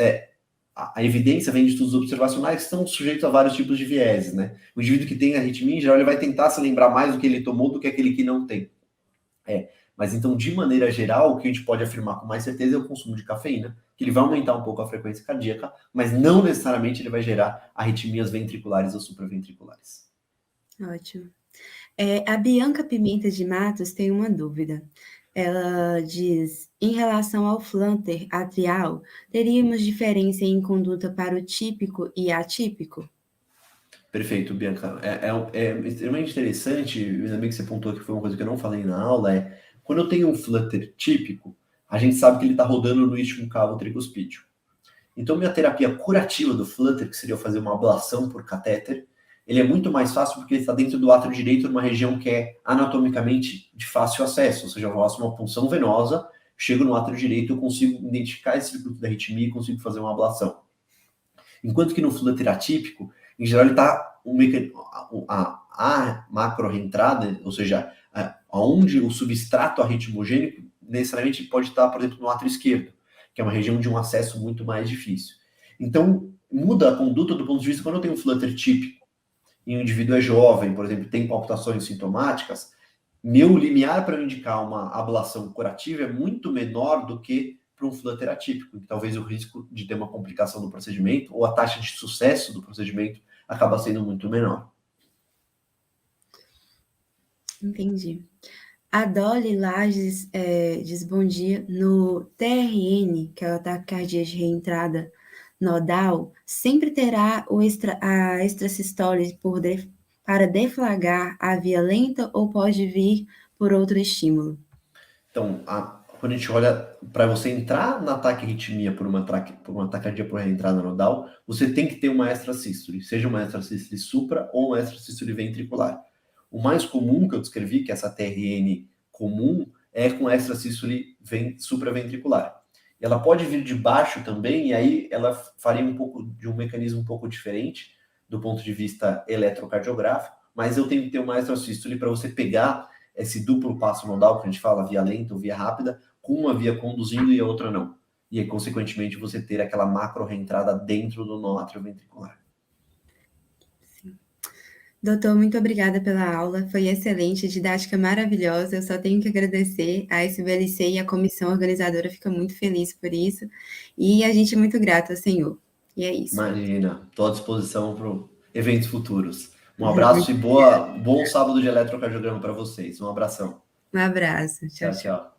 a evidência vem de estudos observacionais que estão sujeitos a vários tipos de vieses, né? O indivíduo que tem arritmia, em geral, ele vai tentar se lembrar mais do que ele tomou do que aquele que não tem. Mas então, de maneira geral, o que a gente pode afirmar com mais certeza é o consumo de cafeína, que ele vai aumentar um pouco a frequência cardíaca, mas não necessariamente ele vai gerar arritmias ventriculares ou supraventriculares. Ótimo. A Bianca Pimenta de Matos tem uma dúvida. Ela diz: em relação ao flutter atrial, teríamos diferença em conduta para o típico e atípico? Perfeito, Bianca. É extremamente interessante, ainda bem que você pontuou que foi uma coisa que eu não falei na aula, quando eu tenho um flutter típico, a gente sabe que ele está rodando no istmo cavo tricuspídeo. Então, minha terapia curativa do flutter, que seria eu fazer uma ablação por catéter, ele é muito mais fácil porque ele está dentro do átrio direito, numa região que é anatomicamente de fácil acesso, ou seja, eu faço uma punção venosa, chego no átrio direito, eu consigo identificar esse circuito da arritmia e consigo fazer uma ablação. Enquanto que no flutter atípico, em geral, ele está a macro-reentrada, ou seja, onde o substrato arritmogênico necessariamente pode estar, por exemplo, no átrio esquerdo, que é uma região de um acesso muito mais difícil. Então, muda a conduta do ponto de vista quando eu tenho um flutter típico e o indivíduo é jovem, por exemplo, tem palpitações sintomáticas, meu limiar para eu indicar uma ablação curativa é muito menor do que para um flutter atípico, que talvez o risco de ter uma complicação do procedimento ou a taxa de sucesso do procedimento acaba sendo muito menor. Entendi. A Dolly Lages diz bom dia. No TRN, que é o ataque cardíaco de reentrada nodal, sempre terá a extrasistole para deflagrar a via lenta ou pode vir por outro estímulo? Então, quando a gente olha para você entrar na taquirritmia por uma taquicardia por reentrada nodal, você tem que ter uma extrasístole, seja uma extrasístole supra ou uma extrasístole ventricular. O mais comum que eu descrevi, que é essa TRN comum, é com extrasístole supraventricular. Ela pode vir de baixo também, e aí ela faria um pouco de um mecanismo um pouco diferente do ponto de vista eletrocardiográfico, mas eu tenho que ter uma extrasístole para você pegar esse duplo passo nodal, que a gente fala, via lenta ou via rápida, com uma via conduzindo e a outra não. E aí, consequentemente, você ter aquela macro reentrada dentro do nó atrioventricular. Doutor, muito obrigada pela aula, foi excelente, didática maravilhosa, eu só tenho que agradecer a SBLC e a comissão organizadora fica muito feliz por isso, e a gente é muito grato ao senhor. E é isso. Imagina, estou à disposição para eventos futuros. Um abraço e bom sábado de eletrocardiograma para vocês. Um abração. Um abraço, tchau, Tchau, tchau. tchau.